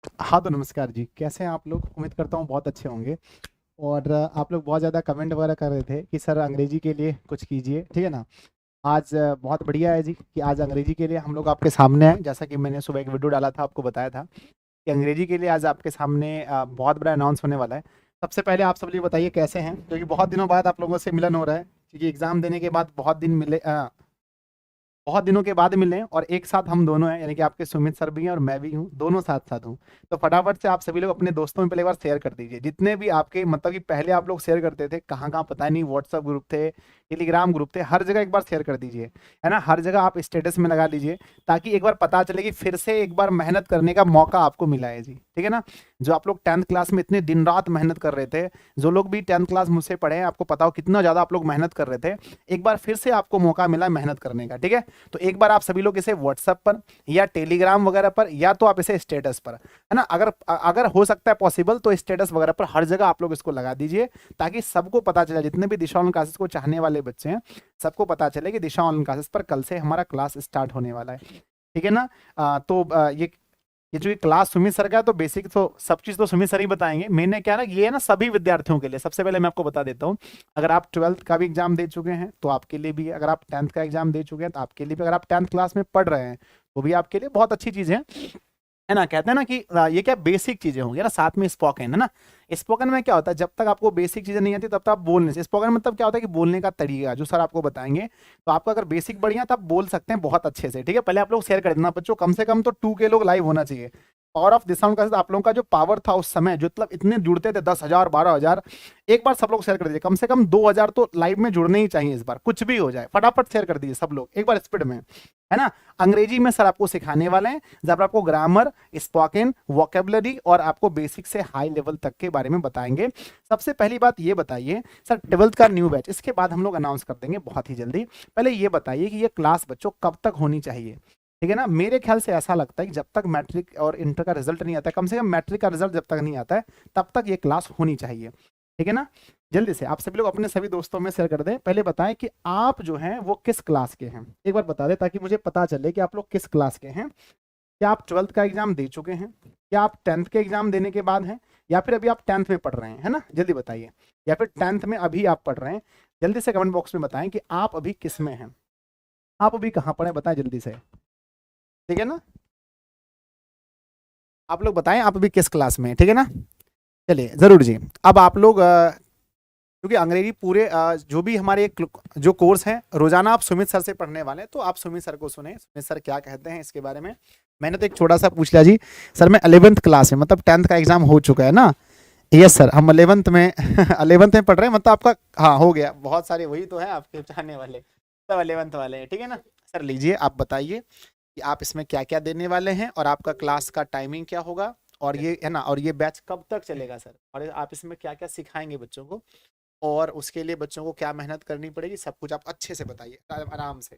हाँ, तो नमस्कार जी। कैसे हैं आप लोग? उम्मीद करता हूँ बहुत अच्छे होंगे। और आप लोग बहुत ज़्यादा कमेंट वगैरह कर रहे थे कि सर अंग्रेजी के लिए कुछ कीजिए, ठीक है ना? आज बहुत बढ़िया है जी कि आज अंग्रेजी के लिए हम लोग आपके सामने हैं। जैसा कि मैंने सुबह एक वीडियो डाला था, आपको बताया था कि अंग्रेजी के लिए आज आपके सामने बहुत बड़ा अनाउंस होने वाला है। सबसे पहले आप सब ये बताइए कैसे हैं? क्योंकि बहुत दिनों बाद आप लोगों से मिलन हो रहा है, क्योंकि एग्ज़ाम देने के बाद बहुत दिनों के बाद मिले हैं और एक साथ हम दोनों हैं, यानी कि आपके सुमित सर भी हैं और मैं भी हूँ, दोनों साथ-साथ हूँ। तो फटाफट से आप सभी लोग अपने दोस्तों में पहले एक बार शेयर कर दीजिए। जितने भी आपके मतलब कि पहले आप लोग शेयर करते थे, कहाँ-कहाँ पता नहीं, व्हाट्सएप ग्रुप थे, टेलीग्राम ग्रुप थे, हर जगह एक बार शेयर कर दीजिए, है ना? हर जगह आप स्टेटस में लगा लीजिए, ताकि एक बार पता चले कि फिर से एक बार मेहनत करने का मौका आपको मिला है जी, ठीक है ना? जो आप लोग 10th क्लास में इतने दिन-रात मेहनत कर रहे थे, जो लोग भी 10th क्लास मुझसे पढ़े हैं, आपको पता हो कितना ज़्यादा आप लोग मेहनत कर रहे थे। एक बार फिर से आपको मौका मिला मेहनत करने का, ठीक है? तो एक बार आप सभी लोग इसे व्हाट्सएप पर या टेलीग्राम वगैरह पर, या तो आप इसे स्टेटस पर, है ना, अगर हो सकता है पॉसिबल तो स्टेटस वगैरह पर हर जगह आप लोग इसको लगा दीजिए, ताकि सबको पता चले, जितने भी दिशा ऑनलाइन क्लासेस को चाहने वाले बच्चे हैं, सबको पता चले कि दिशा ऑनलाइन क्लासेस पर कल से हमारा क्लास स्टार्ट होने वाला है, ठीक है ना? ये जो ये क्लास सुमित सर का है, तो बेसिक तो सब चीज़ तो सुमित सर ही बताएंगे। मैंने क्या ना, ये है ना सभी विद्यार्थियों के लिए। सबसे पहले मैं आपको बता देता हूँ, अगर आप 12th का भी एग्जाम दे चुके हैं तो आपके लिए भी है, अगर आप 10th का एग्जाम दे चुके हैं तो आपके लिए भी, अगर आप 10th क्लास में पढ़ रहे हैं तो भी आपके लिए बहुत अच्छी चीज़ है ना? कहते हैं ना कि ये क्या बेसिक चीजें होंगी ना, साथ में स्पोकन, है ना? स्पोकन में क्या होता है, जब तक आपको बेसिक चीजें नहीं आती तब तक आप बोल नहीं सकते। स्पोकन मतलब क्या होता है कि बोलने का तरीका जो सर आपको बताएंगे, तो आपको अगर बेसिक बढ़िया तो आप बोल सकते हैं बहुत अच्छे से, ठीक है? पहले आप लोग शेयर कर देना बच्चों, कम से कम तो 2 के लोग लाइव होना चाहिए। पावर ऑफ दिशाओं का आप लोगों का जो पावर था उस समय, जो मतलब इतने जुड़ते थे, 10,000 12,000, एक बार सब लोग शेयर कर दीजिए। कम से कम 2,000 तो लाइव में जुड़ने ही चाहिए इस बार, कुछ भी हो जाए फटाफट शेयर कर दीजिए सब लोग एक बार स्पीड में, है ना? अंग्रेजी में सर आपको सिखाने वाले हैं, जब आपको ग्रामर, स्पोकन, वोकेबलरी और आपको बेसिक से हाई लेवल तक के बारे में बताएंगे। सबसे पहली बात ये बताइए सर, 12th का न्यू बैच इसके बाद हम लोग अनाउंस कर देंगे बहुत ही जल्दी। पहले ये बताइए कि ये क्लास बच्चों कब तक होनी चाहिए, ठीक है ना? मेरे ख्याल से ऐसा लगता है कि जब तक मैट्रिक और इंटर का रिजल्ट नहीं आता है, कम से कम मैट्रिक का रिजल्ट जब तक नहीं आता है तब तक ये क्लास होनी चाहिए, ठीक है ना? जल्दी से आप सभी लोग अपने सभी दोस्तों में शेयर कर दें। पहले बताएं कि आप जो हैं वो किस क्लास के हैं, एक बार बता दें ताकि मुझे पता चले कि आप लोग किस क्लास के हैं। क्या आप 12th का एग्जाम दे चुके हैं, क्या आप 10th के एग्जाम देने के बाद हैं, या फिर अभी आप 10th में पढ़ रहे हैं, है ना? जल्दी बताइए। या फिर 10th में अभी आप पढ़ रहे हैं? जल्दी से कमेंट बॉक्स में बताएं कि आप अभी किस में हैं, आप अभी कहाँ पढ़े, बताएं जल्दी से, ठीक है ना? आप लोग बताएं आप अभी किस क्लास में हैं, ठीक है ना? चलिए जरूर जी। अब आप लोग क्योंकि अंग्रेजी पूरे जो भी हमारे जो कोर्स है, रोजाना आप सुमित सर से पढ़ने वाले हैं, तो आप सुमित सर को सुने, सुमित सर क्या कहते हैं इसके बारे में। मैंने तो एक छोटा सा पूछ लिया जी। सर मैं 11th क्लास में, मतलब 10th का एग्जाम हो चुका है ना? यस सर, हम 11th में 11th में पढ़ रहे हैं, मतलब आपका हाँ हो गया। बहुत सारे वही तो है आपके चाहने वाले, सब 11th वाले हैं, ठीक है ना? सर लीजिए आप बताइए कि आप इसमें क्या क्या देने वाले हैं और आपका क्लास का टाइमिंग क्या होगा, और ये है ना, और ये बैच कब तक चलेगा सर, और आप इसमें क्या क्या सिखाएंगे बच्चों को, और उसके लिए बच्चों को क्या मेहनत करनी पड़ेगी, सब कुछ आप अच्छे से बताइए आराम से।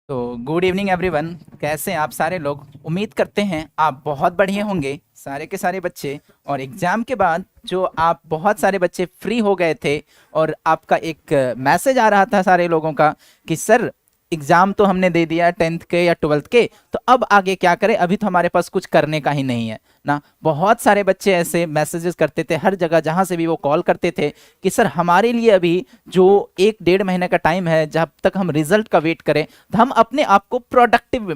तो गुड इवनिंग एवरीवन। कैसे हैं आप सारे लोग? उम्मीद करते हैं आप बहुत बढ़िया होंगे सारे के सारे बच्चे। और एग्ज़ाम के बाद जो आप बहुत सारे बच्चे फ्री हो गए थे और आपका एक मैसेज आ रहा था सारे लोगों का कि सर एग्ज़ाम तो हमने दे दिया 10th के या 12th के, तो अब आगे क्या करें, अभी तो हमारे पास कुछ करने का ही नहीं है ना। बहुत सारे बच्चे ऐसे मैसेजेस करते थे हर जगह, जहाँ से भी वो कॉल करते थे कि सर हमारे लिए अभी जो 1 डेढ़ महीने का टाइम है जब तक हम रिजल्ट का वेट करें, तो हम अपने आप को प्रोडक्टिव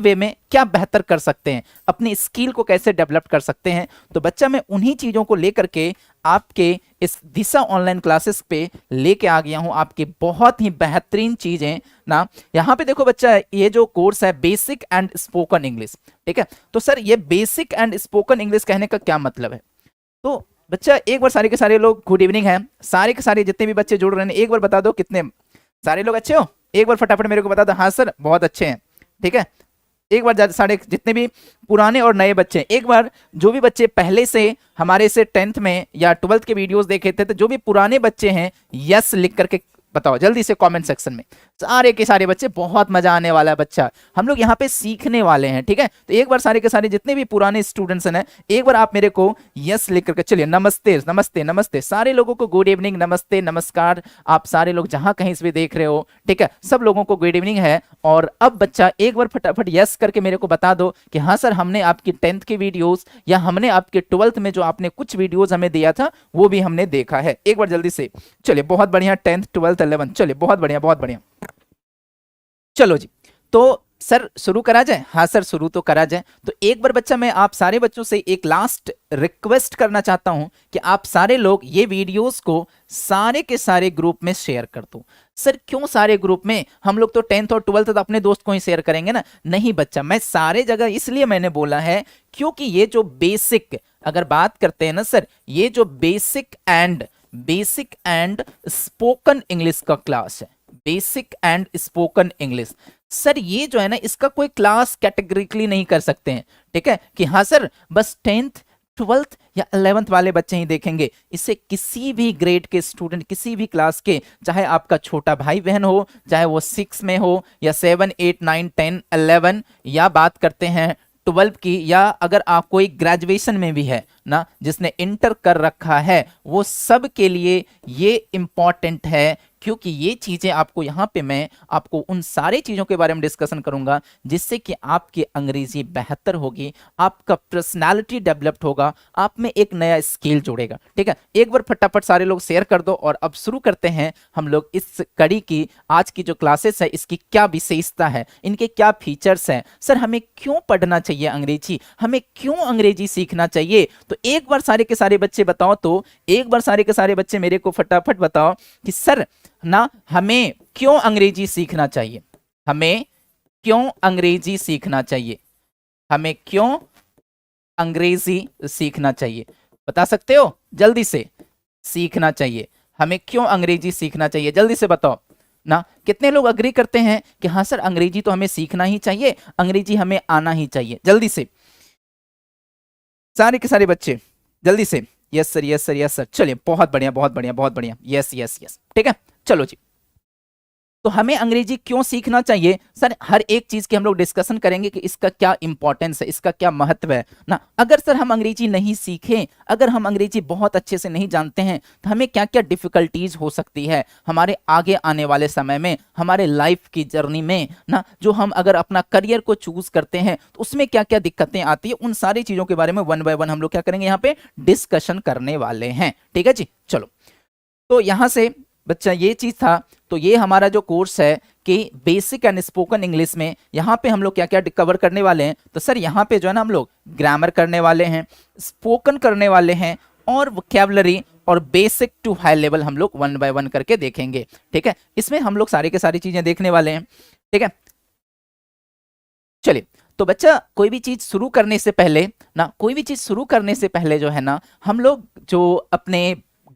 वे में क्या बेहतर कर सकते हैं, अपनी स्किल को कैसे डेवलप कर सकते हैं। तो बच्चा मैं उन्हीं चीज़ों को लेकर के आपके इस दिशा ऑनलाइन क्लासेस पे लेके आ गया हूं, आपकी बहुत ही बेहतरीन चीज़ें ना। यहाँ पे देखो बच्चा, ये जो कोर्स है बेसिक एंड स्पोकन इंग्लिश, ठीक है? तो सर ये बेसिक एंड स्पोकन इंग्लिश कहने का क्या मतलब है? तो बच्चा एक बार सारे के सारे लोग गुड इवनिंग है, सारे के सारे जितने भी बच्चे जुड़ रहे हैं एक बार बता दो कितने सारे लोग अच्छे हो, एक बार फटाफट मेरे को बता दो। हाँ सर बहुत अच्छे हैं, ठीक है। एक बार सारे जितने भी पुराने और नए बच्चे हैं, एक बार जो भी बच्चे पहले से हमारे से 10th में या 12th के वीडियोस देखे थे, तो जो भी पुराने बच्चे हैं यस लिख करके बताओ जल्दी से कमेंट सेक्शन में। सारे के सारे बच्चे, बहुत मजा आने वाला है बच्चा, हम लोग यहाँ पे सीखने वाले हैं, ठीक है। तो एक बार सारे के सारे जितने भी पुराने स्टूडेंट्स हैं, एक बार आप मेरे को यस लिख करके चलिए। नमस्ते नमस्ते नमस्ते सारे लोगों को, गुड इवनिंग, नमस्ते नमस्कार, आप सारे लोग जहां कहीं से भी देख रहे हो, ठीक है, सब लोगों को गुड इवनिंग है। और अब बच्चा एक बार फटाफट यस करके मेरे को बता दो कि हाँ सर, हमने आपकी 10th के वीडियोस या हमने आपके 12th में जो आपने कुछ वीडियोस हमें दिया था वो भी हमने देखा है। एक बार जल्दी से, चलिए बहुत बढ़िया, 10th 12th 11, चलिए बहुत बढ़िया बहुत बढ़िया। चलो जी, तो सर शुरू करा जाए? हाँ सर शुरू तो करा जाए। तो एक बार बच्चा मैं आप सारे बच्चों से एक लास्ट रिक्वेस्ट करना चाहता हूं कि आप सारे लोग ये वीडियोस को सारे के सारे ग्रुप में शेयर कर दो। सर क्यों सारे ग्रुप में? हम लोग तो 10th और 12th तो अपने दोस्त को ही शेयर करेंगे ना। नहीं बच्चा, मैं सारे जगह इसलिए मैंने बोला है क्योंकि ये जो बेसिक अगर बात करते हैं ना सर, ये जो बेसिक एंड स्पोकन इंग्लिश का क्लास है, basic and spoken English, sir ये जो है ना, इसका कोई क्लास कैटेगरिकली नहीं कर सकते हैं, ठीक है, कि हाँ सर बस 10th 12th या 11th वाले बच्चे ही देखेंगे। इससे किसी भी ग्रेड के स्टूडेंट, किसी भी क्लास के, चाहे आपका छोटा भाई बहन हो, चाहे वो 6 में हो या 7 8 9 10 11, या बात करते हैं 12 की, या अगर आप कोई ग्रेजुएशन में भी है ना, जिसने इंटर कर रखा है, वो सब के लिए ये इंपॉर्टेंट है। क्योंकि ये चीजें आपको यहाँ पे मैं आपको उन सारी चीजों के बारे में डिस्कशन करूंगा जिससे कि आपकी अंग्रेजी बेहतर होगी, आपका पर्सनालिटी डेवलप्ड होगा, आप में एक नया स्किल जुड़ेगा, ठीक है। एक बार फटाफट सारे लोग शेयर कर दो और अब शुरू करते हैं हम लोग इस कड़ी की। आज की जो क्लासेस है इसकी क्या विशेषता है, इनके क्या फीचर्स हैं, सर हमें क्यों पढ़ना चाहिए अंग्रेजी, हमें क्यों अंग्रेजी सीखना चाहिए। तो एक बार सारे के सारे बच्चे बताओ, तो एक बार सारे के सारे बच्चे मेरे को फटाफट बताओ कि सर ना हमें क्यों अंग्रेजी सीखना चाहिए, हमें क्यों अंग्रेजी सीखना चाहिए, हमें क्यों अंग्रेजी सीखना चाहिए, बता सकते हो जल्दी से? सीखना चाहिए, हमें क्यों अंग्रेजी सीखना चाहिए, जल्दी से बताओ ना। कितने लोग अग्री करते हैं कि हाँ सर अंग्रेजी तो हमें सीखना ही चाहिए, अंग्रेजी हमें आना ही चाहिए? जल्दी से सारे के सारे बच्चे जल्दी से, yes sir yes sir yes sir, चलिए बहुत बढ़िया बहुत बढ़िया बहुत बढ़िया, यस यस यस, ठीक है। चलो जी, तो हमें अंग्रेजी क्यों सीखना चाहिए सर, हर एक चीज की हम लोग डिस्कशन करेंगे कि इसका क्या इंपॉर्टेंस है, इसका क्या महत्व है ना। अगर सर हम अंग्रेजी नहीं सीखें, अगर हम अंग्रेजी बहुत अच्छे से नहीं जानते हैं, तो हमें क्या क्या डिफिकल्टीज हो सकती है हमारे आगे आने वाले समय में, हमारे लाइफ की जर्नी में ना। जो हम अगर अपना करियर को चूज करते हैं तो उसमें क्या क्या दिक्कतें आती है, उन सारी चीजों के बारे में वन बाय वन हम लोग क्या करेंगे, यहाँ पे डिस्कशन करने वाले हैं, ठीक है जी। चलो, तो यहां से बच्चा ये चीज था, तो ये हमारा जो कोर्स है कि बेसिक एंड स्पोकन इंग्लिश में यहाँ पे हम लोग क्या क्या कवर करने वाले हैं। तो सर यहाँ पे जो है ना हम लोग ग्रामर करने वाले हैं, स्पोकन करने वाले हैं, और वोकैबुलरी और बेसिक टू हाई लेवल हम लोग वन बाय वन करके देखेंगे, ठीक है। इसमें हम लोग सारी के सारी चीजें देखने वाले हैं, ठीक है। चलिए, तो बच्चा कोई भी चीज शुरू करने से पहले ना, कोई भी चीज शुरू करने से पहले जो है ना, हम लोग जो अपने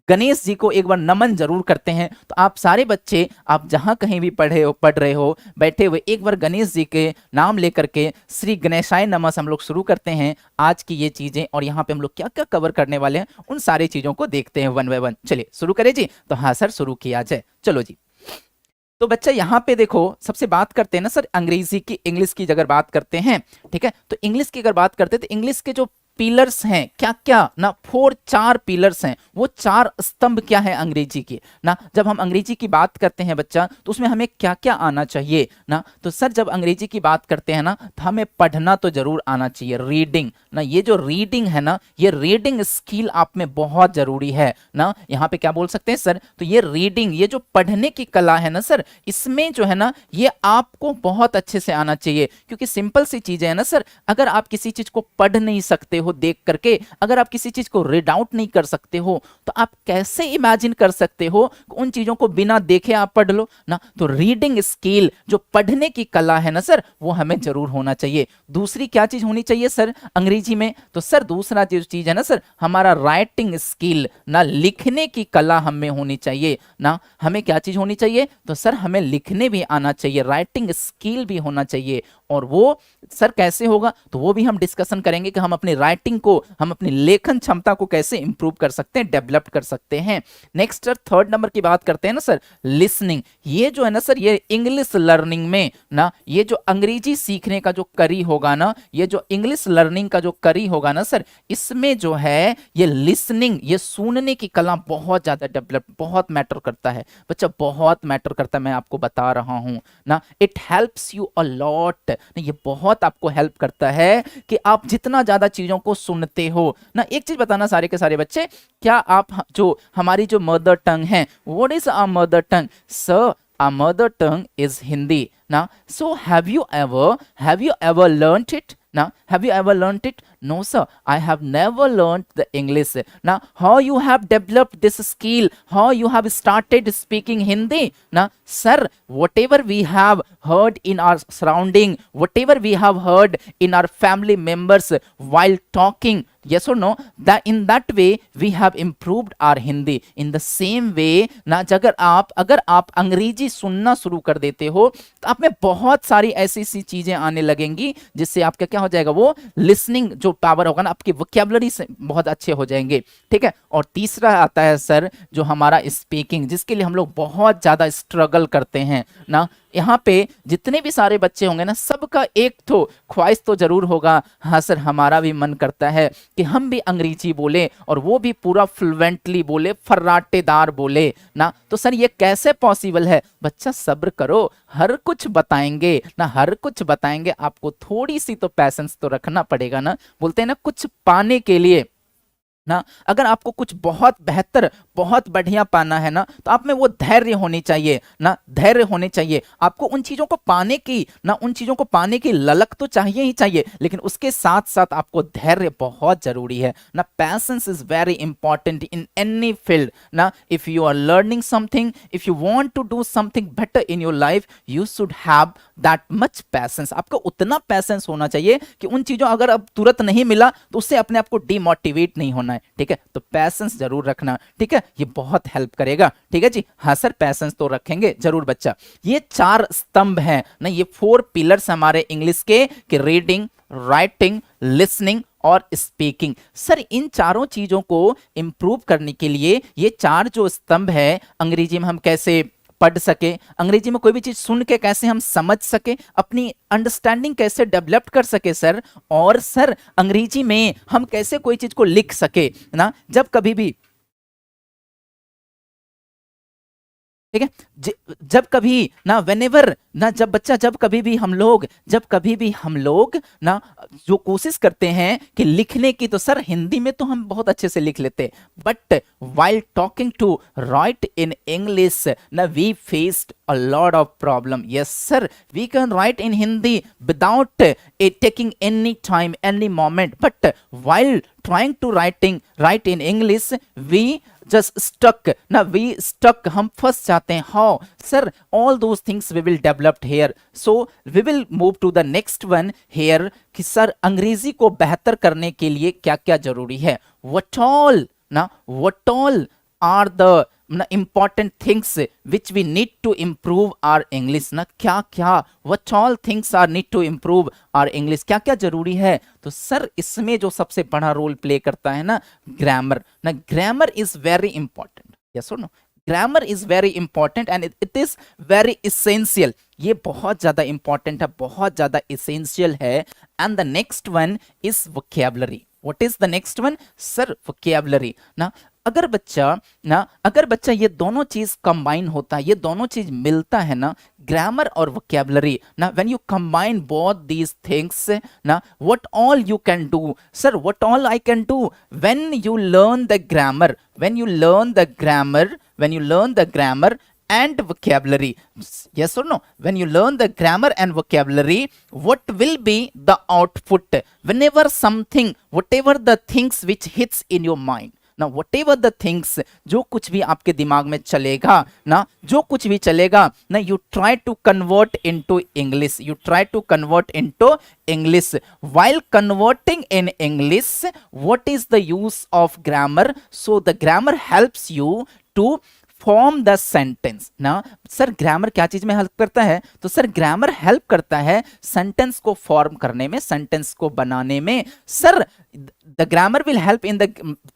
गणेश जी को एक बार नमन जरूर करते हैं। तो आप सारे बच्चे, आप जहां कहीं भी पढ़ रहे हो बैठे हुए, एक बार गणेश जी के नाम लेकर के श्री गणेशाय नमः हम लोग शुरू करते हैं आज की ये चीजें, और यहाँ पे हम लोग क्या क्या कवर करने वाले हैं उन सारी चीजों को देखते हैं वन बाय वन। चलिए शुरू करें जी। तो हाँ सर शुरू किया जाए, चलो जी। तो बच्चा यहाँ पे देखो, सबसे बात करते हैं ना सर अंग्रेजी की, इंग्लिश की अगर बात करते हैं, ठीक है। तो इंग्लिश की अगर बात करते हैं तो इंग्लिश के जो पिलर्स हैं क्या क्या ना, 4 पिलर्स हैं, वो 4 स्तंभ क्या है अंग्रेजी की ना। जब हम अंग्रेजी की बात करते हैं बच्चा, तो उसमें हमें क्या क्या आना चाहिए ना। तो सर जब अंग्रेजी की बात करते हैं ना, तो हमें पढ़ना तो जरूर आना चाहिए, रीडिंग ना। ये जो रीडिंग है ना, ये रीडिंग स्किल आप में बहुत जरूरी है ना। यहाँ पे क्या बोल सकते हैं सर, तो ये रीडिंग, ये जो पढ़ने की कला है ना सर, इसमें जो है ना, ये आपको बहुत अच्छे से आना चाहिए। क्योंकि सिंपल सी चीजें है ना सर, अगर आप किसी चीज को पढ़ नहीं सकते हो देख करके, अगर आप किसी चीज को रीड आउट नहीं कर सकते हो, तो आप कैसे इमेजिन कर सकते हो उन चीजों को बिना देखे आप पढ़ लो ना। तो रीडिंग स्किल, जो पढ़ने की कला है ना सर, वो हमें जरूर होना चाहिए। दूसरी क्या चीज होनी चाहिए सर अंग्रेजी में, तो सर दूसरा जो चीज है ना सर, हमारा राइटिंग स्किल ना, लिखने की कला हमें होनी चाहिए ना। हमें क्या चीज होनी चाहिए, तो सर हमें लिखने भी आना चाहिए, राइटिंग स्किल भी होना चाहिए। और वो सर कैसे होगा, तो वो भी हम डिस्कशन करेंगे कि हम अपनी राइटिंग राइटिंग को, हम अपनी लेखन क्षमता को कैसे इंप्रूव कर सकते हैं, डेवलप कर सकते हैं। नेक्स्ट सर थर्ड नंबर की बात करते हैं ना सर, लिसनिंग। ये जो है ना सर, ये इंग्लिश लर्निंग में ना, ये जो अंग्रेजी सीखने का जो करी होगा ना, ये जो इंग्लिश लर्निंग का जो करी होगा ना सर, इसमें जो है ये लिसनिंग, ये सुनने की कला बहुत ज्यादा डेवलप, बहुत मैटर करता है बच्चा, बहुत मैटर करता है, मैं आपको बता रहा हूं ना। It helps you a lot, ये बहुत आपको हेल्प करता है कि आप जितना ज्यादा चीजों को सुनते हो ना। एक चीज बताना सारे के सारे बच्चे, क्या आप जो हमारी जो मदर टंग है, what is our mother tongue sir? Our mother tongue is Hindi. Now, so have you ever learnt it? Now, have you ever learnt it? No, sir. I have never learnt the English. Now, how you have developed this skill? How you have started speaking Hindi? Now, sir, whatever we have heard in our surrounding, whatever we have heard in our family members while talking, yes or no, that in that way we have improved our Hindi. In the same way ना, अगर आप अंग्रेजी सुनना शुरू कर देते हो तो आप में बहुत सारी ऐसी सी चीजें आने लगेंगी जिससे आपका क्या हो जाएगा, वो लिसनिंग जो पावर होगा ना, आपकी वोकैबुलरी से बहुत अच्छे हो जाएंगे, ठीक है। और तीसरा आता है सर जो हमारा स्पीकिंग, जिसके लिए हम लोग बहुत ज्यादा स्ट्रगल करते हैं ना। यहाँ पे जितने भी सारे बच्चे होंगे ना, सबका एक तो ख्वाहिश तो जरूर होगा, हाँ सर हमारा भी मन करता है कि हम भी अंग्रेजी बोले और वो भी पूरा फ्लुएंटली बोले, फर्राटेदार बोले ना। तो सर ये कैसे पॉसिबल है? बच्चा सब्र करो, हर कुछ बताएंगे ना, हर कुछ बताएंगे। आपको थोड़ी सी तो पैसेंस तो रखना पड़ेगा ना। बोलते हैं ना, कुछ पाने के लिए ना, अगर आपको कुछ बहुत बेहतर, बहुत बढ़िया पाना है ना, तो आप में वो धैर्य होनी चाहिए ना, धैर्य होने चाहिए। आपको उन चीजों को पाने की ना, उन चीजों को पाने की ललक तो चाहिए ही चाहिए, लेकिन उसके साथ साथ आपको धैर्य बहुत जरूरी है ना। Patience is very important in any field ना। If you are learning something, if you want to do something better in your life, you should have that much patience. आपको उतना पैसेंस होना चाहिए कि उन चीजों अगर अब तुरंत नहीं मिला तो उससे अपने आप को डिमोटिवेट नहीं होना है, ठीक है। तो पैसेंस जरूर रखना, ठीक है, ये बहुत हेल्प करेगा, ठीक है जी। हाँ सर पैसेंस तो रखेंगे जरूर बच्चा। ये 4 स्तंभ हैं ना, ये 4 पिलर्स हमारे इंग्लिश के कि रीडिंग, राइटिंग, लिसनिंग और स्पीकिंग। सर इन चारों चीजों को इंप्रूव करने के लिए ये 4 जो स्तंभ है, अंग्रेजी में हम कैसे पढ़ सके, अंग्रेजी में कोई भी चीज सुन के कैसे हम समझ सके, अपनी अंडरस्टैंडिंग कैसे डेवलप कर सके सर, और सर अंग्रेजी में हम कैसे कोई चीज को लिख सके ना। जब कभी भी, ठीक है, जब कभी ना, वेनेवर ना, जब बच्चा, जब कभी भी हम लोग ना जो कोशिश करते हैं कि लिखने की, तो सर हिंदी में तो हम बहुत अच्छे से लिख लेते, but while talking to write in English ना, we faced a lot of problem. Yes sir, we can write in Hindi without taking any time, any moment, but while trying to write in English, we just stuck ना, we stuck, हम फंस जाते हैं। How sir, all those things we will develop here, so we will move to the next one here कि sir अंग्रेजी को बेहतर करने के लिए क्या क्या जरूरी है। what all are the important things which we need to improve our English ना, क्या क्या, what all things are need to improve our English, क्या क्या जरूरी है। तो सर इसमें जो सबसे बड़ा रोल प्ले करता है ना, ग्रामर ना, grammar is very important, yes और no, grammar is very important and it is very essential. ये बहुत ज्यादा इंपॉर्टेंट है, बहुत ज्यादा इसेंशियल है। And the next one is vocabulary. What is the next one sir? Vocabulary ना। अगर बच्चा ये दोनों चीज कंबाइन होता है, ये दोनों चीज मिलता है ना, ग्रामर और वोकैबुलरी ना, when you combine both these things ना, what all you can do sir, what all I can do when you learn the grammar, when you learn the grammar and vocabulary, yes or no, when you learn the grammar and vocabulary, what will be the output whenever something, whatever the things which hits in your mind ना, whatever the things, जो कुछ भी आपके दिमाग में चलेगा ना, जो कुछ भी चलेगा ना, you try to convert into English, you try to convert into English. While converting in English, what is the use of grammar? So the grammar helps you to form the sentence ना। Sir grammar क्या चीज में help करता है? तो sir grammar help करता है sentence को फॉर्म करने में, सेंटेंस को बनाने में। Sir the grammar will help in the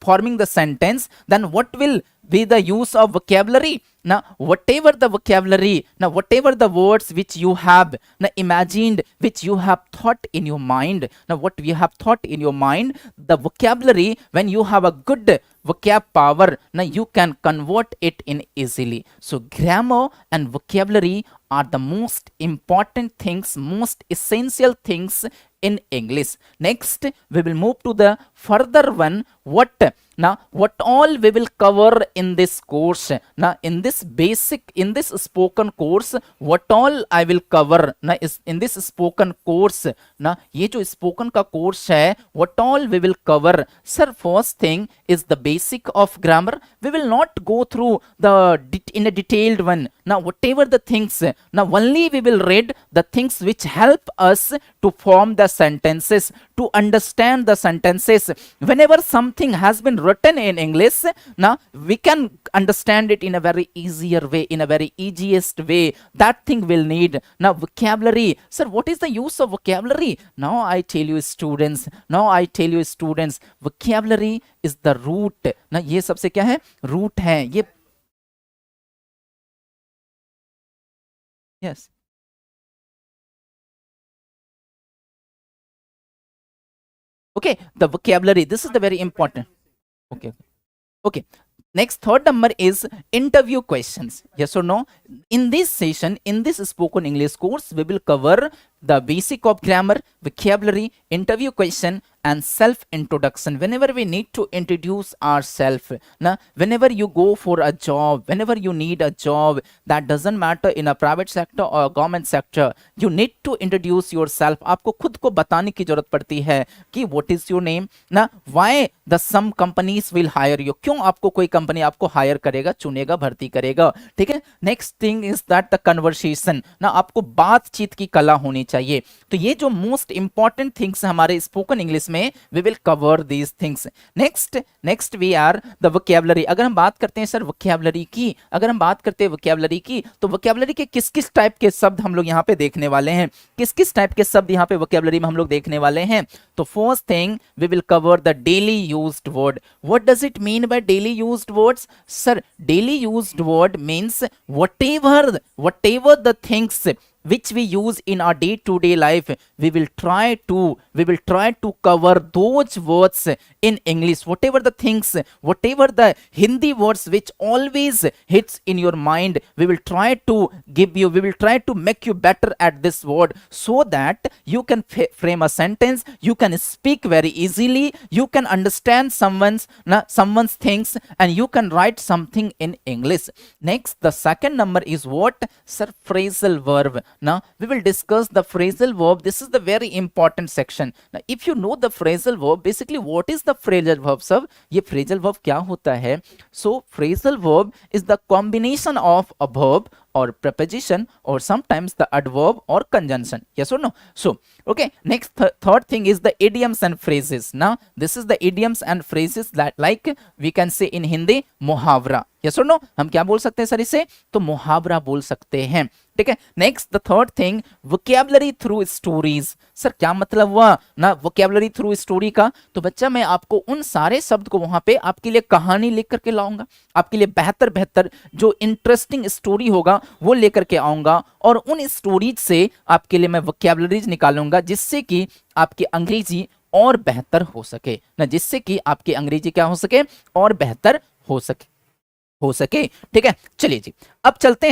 forming the sentence. Then what will be the use of vocabulary? Now whatever the vocabulary, now whatever the words which you have now imagined, which you have thought in your mind, now what you have thought in your mind, the vocabulary, when you have a good vocab power, now you can convert it in easily. So grammar and vocabulary are the most important things, most essential things in English. Next we will move to the further one. What all we will cover in this course? Now in this basic, in this spoken course, what all I will cover now is in this spoken course. ना ये जो spoken का course है, what all we will cover? Sir, first thing is the basic of grammar. We will not go through the in a detailed one. Now whatever the things, now only we will read the things which help us to form the sentences, to understand the sentences. Whenever something has been written in English, now we can understand it in a very easier way, in a very easiest way. That thing will need now vocabulary. Sir, what is the use of vocabulary? Now I tell you students, vocabulary is the root. ना ये सबसे क्या है? Root है ये. Yes. Okay, the vocabulary, this is the very important. Okay. Next, third number is interview questions. Yes or no? In this session, in this spoken English course, we will cover the basic of grammar, vocabulary, interview question, and self introduction. Whenever we need to introduce ourselves, now whenever you go for a job, whenever you need a job, that doesn't matter in a private sector or government sector, you need to introduce yourself. आपको खुद को बताने की जरूरत पड़ती है कि what is your name, ना why the some companies will hire you, क्यों आपको कोई कंपनी आपको हायर करेगा, चुनेगा, भर्ती करेगा. ठीक है. Next thing is that the conversation, ना आपको बातचीत की कला होनी चाहिए. तो ये जो मोस्ट इंपॉर्टेंट थिंग्स हमारे स्पोकन इंग्लिश में, we will cover these things. Next we are the vocabulary. अगर हम बात करते हैं सर वोकैबुलरी की, अगर हम बात करते हैं वोकैबुलरी की, तो वोकैबुलरी के किस किस टाइप के शब्द हम लोग यहाँ पे देखने वाले हैं, किस किस टाइप के शब्द यहाँ पे वोकैबुलरी में हम लोग देखने वाले हैं. तो first thing we will cover the daily used word. What does it mean by daily used words? Sir daily used word means whatever the things which we use in our day-to-day life, we will try to cover those words in English. Whatever the things, whatever the Hindi words which always hits in your mind, we will try to give you, we will try to make you better at this word, so that you can frame a sentence, you can speak very easily, you can understand someone's things, and you can write something in English. Next, the second number is what? Sir, phrasal verb. Now we will discuss the phrasal verb. This is the very important section. Now if you know the phrasal verb, basically what is the phrasal verb sir? ये phrasal verb क्या होता है? So phrasal verb is the combination of a verb or preposition or sometimes the adverb or conjunction. Yes or no? So okay, next third thing is the idioms and phrases. Now this is the idioms and phrases that like we can say in Hindi मुहावरा. Yes or no? हम क्या बोल सकते हैं sir इसे? तो मुहावरा बोल सकते हैं. ठीक है. Next the third thing, vocabulary through stories. Sir क्या मतलब हुआ ना वोकैबुलरी थ्रू स्टोरी का? तो बच्चा मैं आपको उन सारे शब्द को वहां पे आपके लिए कहानी लिख करके लाऊंगा, आपके लिए बेहतर जो इंटरेस्टिंग स्टोरी होगा वो लेकर के आऊंगा, और उन स्टोरीज से आपके लिए मैं वोकैबुलरीज निकालूंगा, जिससे कि आपकी अंग्रेजी और बेहतर हो सके ना, जिससे कि आपकी अंग्रेजी क्या हो सके, और बेहतर हो सके. ठीक है. चलिए जी, अब चलते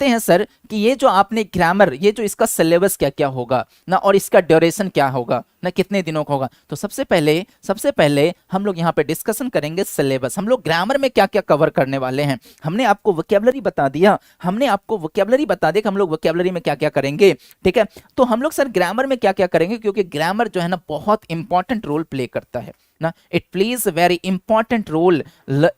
हैं सर कि ये जो आपने ग्रामर, ये जो इसका सिलेबस क्या क्या होगा ना, और इसका ड्यूरेशन क्या होगा ना, कितने दिनों का होगा. तो सबसे पहले हम लोग यहाँ पे डिस्कशन करेंगे सिलेबस. हम लोग ग्रामर में क्या क्या कवर करने वाले हैं. हमने आपको वोकैबुलरी बता दिया कि हम लोग वोकैबुलरी में क्या क्या करेंगे. ठीक है. तो हम लोग सर ग्रामर में क्या क्या करेंगे, क्योंकि ग्रामर जो है ना बहुत इंपॉर्टेंट रोल प्ले करता है ना. It plays a very important role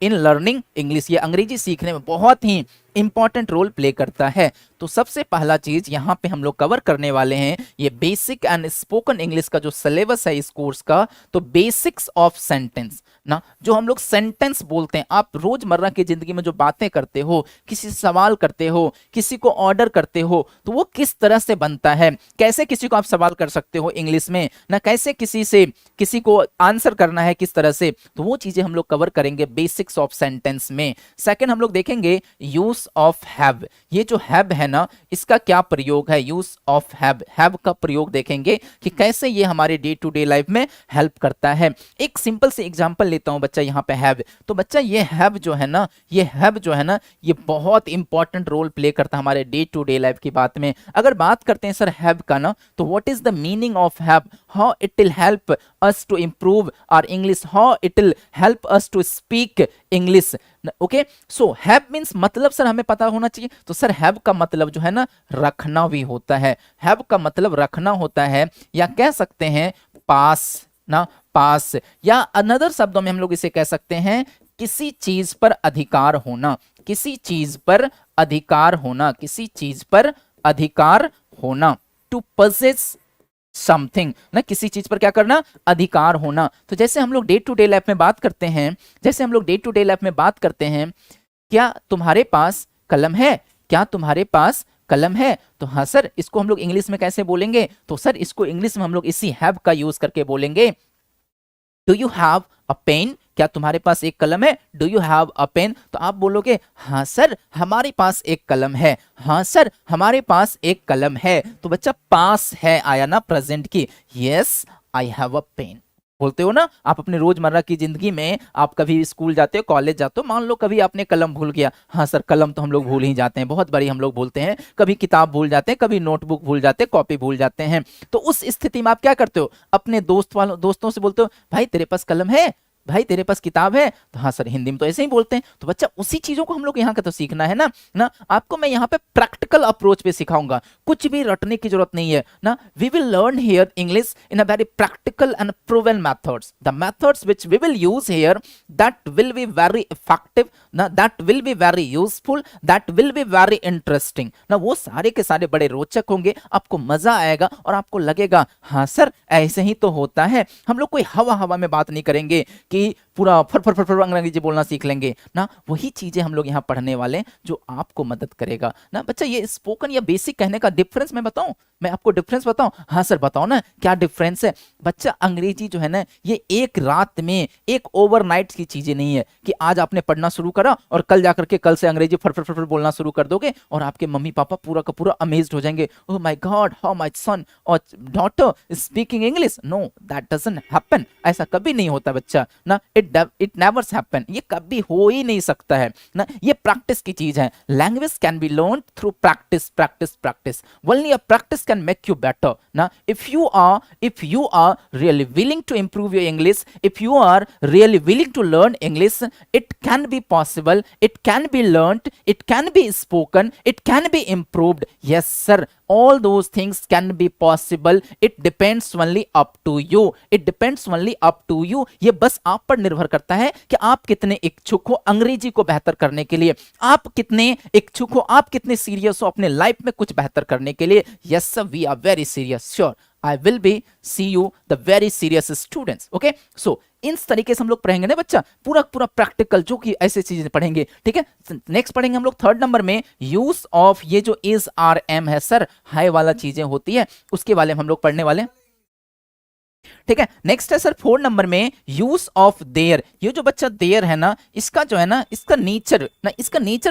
in learning English. ये अंग्रेजी सीखने में बहुत ही इंपॉर्टेंट रोल प्ले करता है। तो सबसे पहला चीज यहाँ पे हम लोग कवर करने वाले हैं ये बेसिक एंड स्पोकन इंग्लिश का जो सिलेबस है इस कोर्स का। तो बेसिक्स ऑफ सेंटेंस ना, जो हम लोग सेंटेंस बोलते हैं, आप रोजमर्रा की जिंदगी में जो बातें करते हो, किसी से सवाल करते हो, किसी को ऑर्डर करते हो, तो वो किस तरह से बनता है, कैसे किसी को आप सवाल कर सकते हो इंग्लिश में ना, कैसे किसी को आंसर करना है किस तरह से, तो वो चीजें हम लोग कवर करेंगे बेसिक्स ऑफ सेंटेंस में। सेकंड हम लोग देखेंगे यूज ऑफ हैव। ये जो हैव है ना, इसका क्या प्रयोग है, यूज ऑफ हैव का प्रयोग देखेंगे कि कैसे ये हमारे डे टू डे लाइफ में हेल्प करता है। एक सिंपल से एग्जांपल लेता हूं बच्चा यहाँ पे हैव। तो बच्चा ये हैव जो है ना, ये बहुत इंपॉर्टेंट रोल प्ले करता है हमारे डे टू डे लाइफ की बात में। अगर बात करते हैं सर हैव का ना, तो what is the meaning of have, how it will help us to improve our English, how it will help us to speak English. Okay, so have means मतलब सर हमें पता होना चाहिए। तो सर हैव का मतलब जो है ना रखना भी होता है, हैव का मतलब रखना होता है, या कह सकते हैं पास ना, पास, या अनदर शब्दों में हम लोग इसे कह सकते हैं किसी चीज पर अधिकार होना, किसी चीज पर अधिकार होना, किसी चीज पर अधिकार होना, टू possess समथिंग ना, किसी चीज पर क्या करना, अधिकार होना। तो जैसे हम लोग डे टू डे लाइफ में बात करते हैं, क्या तुम्हारे पास कलम है, क्या तुम्हारे पास कलम है, तो हाँ सर इसको हम लोग इंग्लिश में कैसे बोलेंगे, तो सर इसको इंग्लिश में हम लोग इसी हैव का यूज करके बोलेंगे। Do you have a pen, क्या तुम्हारे पास एक कलम है, do you have a pen, तो आप बोलोगे हाँ सर हमारे पास एक कलम है, हाँ सर हमारे पास एक कलम है। तो बच्चा पास है आया ना प्रेजेंट की, yes I have a pen बोलते हो ना आप अपने रोजमर्रा की जिंदगी में। आप कभी स्कूल जाते हो, कॉलेज जाते हो, मान लो कभी आपने कलम भूल गया, हाँ सर कलम तो हम लोग भूल ही जाते हैं, बहुत बारी हम लोग भूलते हैं, कभी किताब भूल जाते हैं, कभी नोटबुक भूल जाते हैं, कॉपी भूल जाते हैं। तो उस स्थिति में आप क्या करते हो, अपने दोस्तों से बोलते हो भाई तेरे पास कलम है, भाई तेरे पास किताब है, तो हाँ सर हिंदी में तो ऐसे ही बोलते हैं। तो बच्चा उसी चीजों को हम लोग यहाँ का तो सीखना है ना आपको मैं यहाँ पे प्रैक्टिकल अप्रोच पे सिखाऊंगा, कुछ भी रटने की जरूरत नहीं है ना। We will learn here English in a very practical and proven methods, the methods which we will use here that will be very effective ना, that will be very useful, that will be very interesting ना। वो सारे के सारे बड़े रोचक होंगे, आपको मजा आएगा और आपको लगेगा हाँ सर ऐसे ही तो होता है। हम लोग कोई हवा में बात नहीं करेंगे कि पूरा फर अंग्रेजी बोलना सीख लेंगे ना, वही चीजें हम लोग यहाँ पढ़ने वाले हैं जो आपको मदद करेगा ना। बच्चा ये स्पोकन या बेसिक कहने का डिफरेंस मैं आपको डिफरेंस बताऊं, हाँ सर बताओ ना क्या डिफरेंस है। बच्चा अंग्रेजी जो है ना ये एक रात में, एक ओवरनाइट की चीजें नहीं है कि आज आपने पढ़ना शुरू करा और कल जाकर के कल से अंग्रेजी फर बोलना शुरू कर दोगे और आपके मम्मी पापा पूरा का पूरा अमेज्ड हो जाएंगे, oh my god how my son और daughter speaking English. No that doesn't happen, ऐसा कभी नहीं होता बच्चा ना, इट नेवर हैपन, ये कभी हो ही नहीं सकता है ना। ये प्रैक्टिस की चीज है, language can be learn through practice, only a practice can make you better now. If you are really willing to improve your English, if you are really willing to learn English, it can be possible, it can be learned, it can be spoken, it can be improved. Yes sir, all those things can be possible, it depends only up to you, it depends only up to you। ये बस आप पर निर्भर करता है कि आप कितने इच्छुक हो अंग्रेजी को बेहतर करने के लिए, आप कितने इच्छुक हो, आप कितने सीरियस हो अपने लाइफ में कुछ बेहतर करने के लिए। Yes sir we are very serious, sure I will be see you the very serious students. Okay so इस तरीके से हम लोग पढ़ेंगे ना बच्चा, पूरा प्रैक्टिकल जो कि ऐसे चीजें पढ़ेंगे, ठीक है। नेक्स्ट पढ़ेंगे हम लोग थर्ड नंबर में यूज ऑफ, ये जो इज आर एम है सर हाई वाला चीजें होती है उसके बारे में हम लोग पढ़ने वाले हैं, ठीक है। नेक्स्ट है सर फोर्थ नंबर में यूज ऑफ देयर। ये जो बच्चा देयर है ना, इसका जो है ना इसका नेचर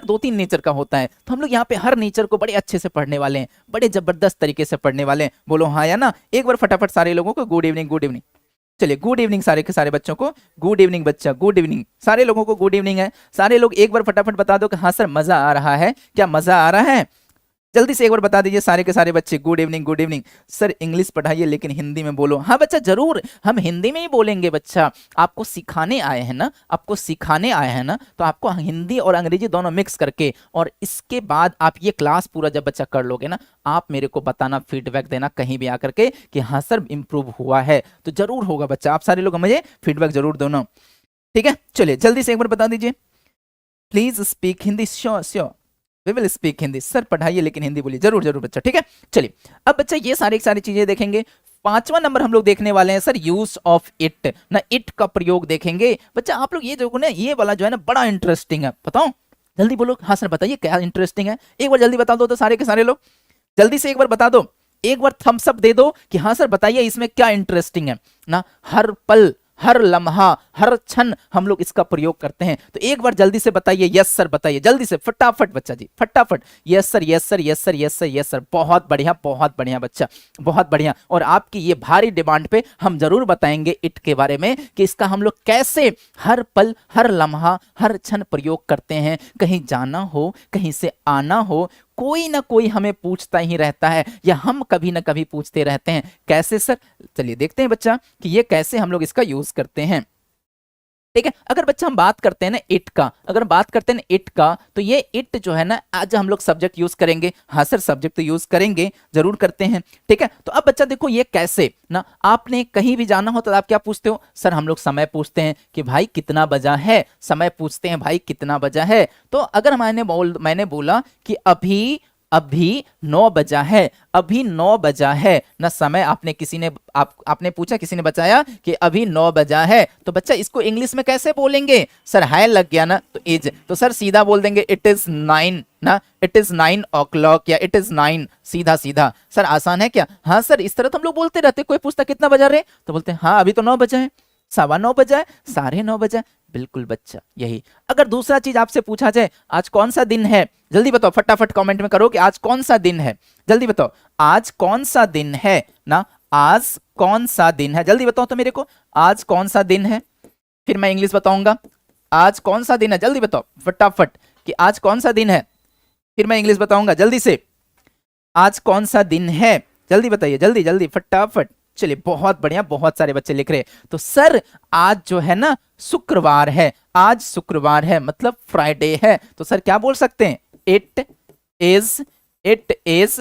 दो तीन नेचर का होता है, तो हम लोग यहाँ पे हर नेचर को बड़े अच्छे से पढ़ने वाले हैं, बड़े जबरदस्त तरीके से पढ़ने वाले हैं। बोलो हाँ या ना, एक बार फटाफट सारे लोगों को गुड इवनिंग। चलिए गुड इवनिंग सारे के सारे बच्चों को, गुड इवनिंग बच्चा, गुड इवनिंग सारे लोगों को, गुड इवनिंग है। सारे लोग एक बार फटाफट बता दो कि हाँ सर मजा आ रहा है, क्या मजा आ रहा है, जल्दी से एक बार बता दीजिए सारे के सारे बच्चे गुड इवनिंग। सर इंग्लिश पढ़ाइए लेकिन हिंदी में बोलो। हाँ बच्चा जरूर हम हिंदी में ही बोलेंगे बच्चा, आपको सिखाने आए हैं ना, तो आपको हिंदी और अंग्रेजी दोनों मिक्स करके, और इसके बाद आप ये क्लास पूरा जब बच्चा कर लोगे ना, आप मेरे को बताना, फीडबैक देना कहीं भी आकर के कि हाँ सर इंप्रूव हुआ है, तो जरूर होगा बच्चा, आप सारे लोग मुझे फीडबैक जरूर देना, ठीक है। चलिए जल्दी से एक बार बता दीजिए, please speak Hindi, sure. We will speak Hindi. Sir पढ़ाइए लेकिन हिंदी बोलिए, जरूर जरूर बच्चा, ठीक है। चलिए अब बच्चा ये सारी चीजें देखेंगे। पांचवा नंबर हम लोग देखने वाले हैं सर यूज ऑफ इट ना, इट का प्रयोग देखेंगे। बच्चा आप लोग ये देखो ना, ये वाला जो है ना बड़ा इंटरेस्टिंग है, बताओ जल्दी बोलो। हाँ सर बताइए क्या इंटरेस्टिंग है, एक बार जल्दी बता दो तो सारे के सारे लोग जल्दी से एक बार बता दो, एक बार थम्स अप दे दो कि हाँ सर बताइए इसमें क्या इंटरेस्टिंग है ना। हर पल, हर लम्हा, हर क्षण हम लोग इसका प्रयोग करते हैं, तो एक बार जल्दी से बताइए यस सर, बताइए जल्दी से फटाफट बच्चा जी, फटाफट। Yes sir, yes sir, yes sir, yes sir, yes sir, बहुत बढ़िया बच्चा, बहुत बढ़िया। और आपकी ये भारी डिमांड पे हम जरूर बताएंगे इट के बारे में कि इसका हम लोग कैसे हर पल, हर लम्हा, हर क्षण प्रयोग करते हैं। कहीं जाना हो, कहीं से आना हो, कोई ना कोई हमें पूछता ही रहता है, या हम कभी ना कभी पूछते रहते हैं कैसे सर। चलिए देखते हैं बच्चा कि ये कैसे हम लोग इसका यूज करते हैं, ठीक है। अगर बच्चा हम बात करते हैं ना इट का, अगर बात करते हैं ना इट का, तो ये इट जो है ना आज हम लोग सब्जेक्ट यूज करेंगे। हाँ सर सब्जेक्ट तो यूज करेंगे, जरूर करते हैं, ठीक है। तो अब बच्चा देखो ये कैसे ना, आपने कहीं भी जाना हो तो आप क्या पूछते हो सर, हम लोग समय पूछते हैं कि भाई कितना बजा है, समय पूछते हैं भाई कितना बजा है। तो अगर मैंने बोला कि अभी अभी 9 बजा है, अभी 9 बजा है ना, समय आपने किसी ने आपने पूछा, किसी ने बताया कि अभी 9 बजा है, तो बच्चा इसको इंग्लिश में कैसे बोलेंगे सर, है लग गया ना तो इज, तो सर सीधा बोल देंगे इट इज 9 ना, इट इज 9 o'clock या इट इज 9, सीधा सीधा। सर आसान है क्या? हाँ सर इस तरह तो हम लोग बोलते रहते, कोई पूछता कितना बजा रहे तो बोलते हैं हाँ अभी तो 9 बजा है, 9:15 बजा है, 9:30 बजा है, बिल्कुल बच्चा यही। अगर दूसरा चीज आपसे पूछा जाए आज कौन सा दिन है, जल्दी बताओ फटाफट कमेंट में करो कि आज कौन सा दिन है, जल्दी बताओ आज कौन सा दिन है ना, आज कौन सा दिन है, जल्दी बताओ तो मेरे को आज कौन सा दिन है। फिर मैं इंग्लिश बताऊंगा आज कौन सा दिन है, जल्दी बताओ फटाफट कि आज कौन सा दिन है, फिर मैं इंग्लिश बताऊंगा जल्दी से, आज कौन सा दिन है, जल्दी बताइए, जल्दी जल्दी फटाफट। चलिए बहुत बढ़िया, बहुत सारे बच्चे लिख रहे हैं। तो सर आज जो है ना शुक्रवार है, आज शुक्रवार है मतलब फ्राइडे है, तो सर क्या बोल सकते हैं, it is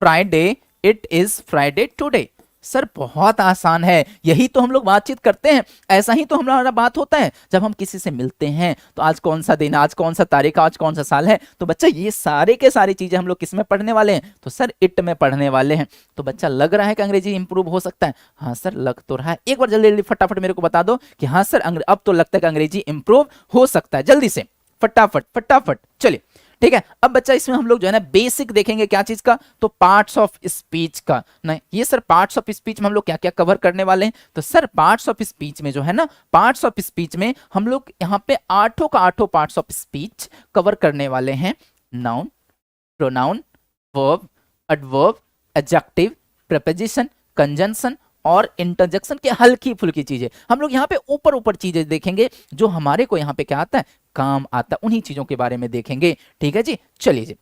Friday, it is Friday today. Sir बहुत आसान है, यही तो हम लोग बातचीत करते हैं, ऐसा ही तो हमारा बात होता है जब हम किसी से मिलते हैं। तो आज कौन सा दिन, आज कौन सा तारीख, आज कौन सा साल है, तो बच्चा ये सारे के सारी चीजें हम लोग किस में पढ़ने वाले हैं, तो सर इट में पढ़ने वाले हैं। तो बच्चा लग रहा है कि अंग्रेजी इंप्रूव हो सकता है, हाँ सर लग तो रहा है। एक बार जल्दी जल्दी फटाफट मेरे को बता दो कि हाँ सर अब तो लगता है कि अंग्रेजी इंप्रूव हो सकता है, जल्दी से फटाफट फटाफट। चलिए ठीक है, अब बच्चा इसमें हम लोग जो है ना बेसिक देखेंगे क्या चीज का, तो पार्ट्स ऑफ स्पीच का ना। ये सर पार्ट्स ऑफ स्पीच में हम लोग क्या क्या कवर करने वाले हैं, तो सर पार्ट्स ऑफ स्पीच में जो है ना, पार्ट्स ऑफ स्पीच में हम लोग यहाँ पे 8 का 8 पार्ट्स ऑफ स्पीच कवर करने वाले हैं। Noun, pronoun, verb, adverb, adjective, preposition, conjunction और इंटरजेक्शन के हल्की फुल्की चीजें हम लोग यहाँ पे ऊपर ऊपर चीजें देखेंगे जो हमारे को यहाँ पे क्या आता है, काम आता है, उन्हीं चीजों के बारे में देखेंगे, ठीक है जी। चलिए जी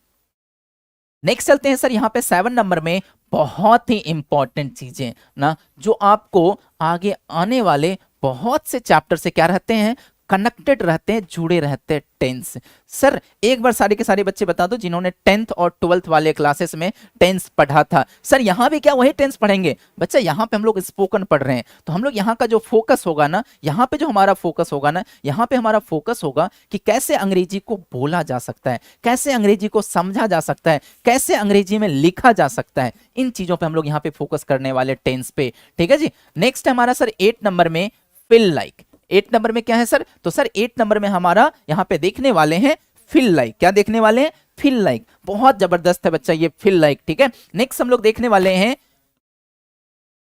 नेक्स्ट चलते हैं सर, यहाँ पे 7 नंबर में बहुत ही इंपॉर्टेंट चीजें ना, जो आपको आगे आने वाले बहुत से चैप्टर से क्या रहते हैं, कनेक्टेड रहते हैं, जुड़े रहते हैं। टेंस, सर एक बार सारे के सारे बच्चे बता दो जिन्होंने 10th और 12th वाले क्लासेस में टेंस पढ़ा था, सर यहाँ भी क्या वही टेंस पढ़ेंगे? बच्चा यहाँ पे हम लोग स्पोकन पढ़ रहे हैं, तो हम लोग यहाँ का जो फोकस होगा ना, यहाँ पे जो हमारा फोकस होगा ना, यहाँ पे हमारा फोकस होगा कि कैसे अंग्रेजी को बोला जा सकता है, कैसे अंग्रेजी को समझा जा सकता है, कैसे अंग्रेजी में लिखा जा सकता है, इन चीजों पे हम लोग यहाँ पे फोकस करने वाले टेंस पे, ठीक है जी। नेक्स्ट हमारा सर 8 नंबर में फील लाइक, 8 नंबर में क्या है सर, तो सर 8 नंबर में हमारा यहाँ पे देखने वाले हैं फील लाइक, क्या देखने वाले हैं, फील लाइक, बहुत जबरदस्त है बच्चा ये फील लाइक, ठीक है। नेक्स्ट हम लोग देखने वाले हैं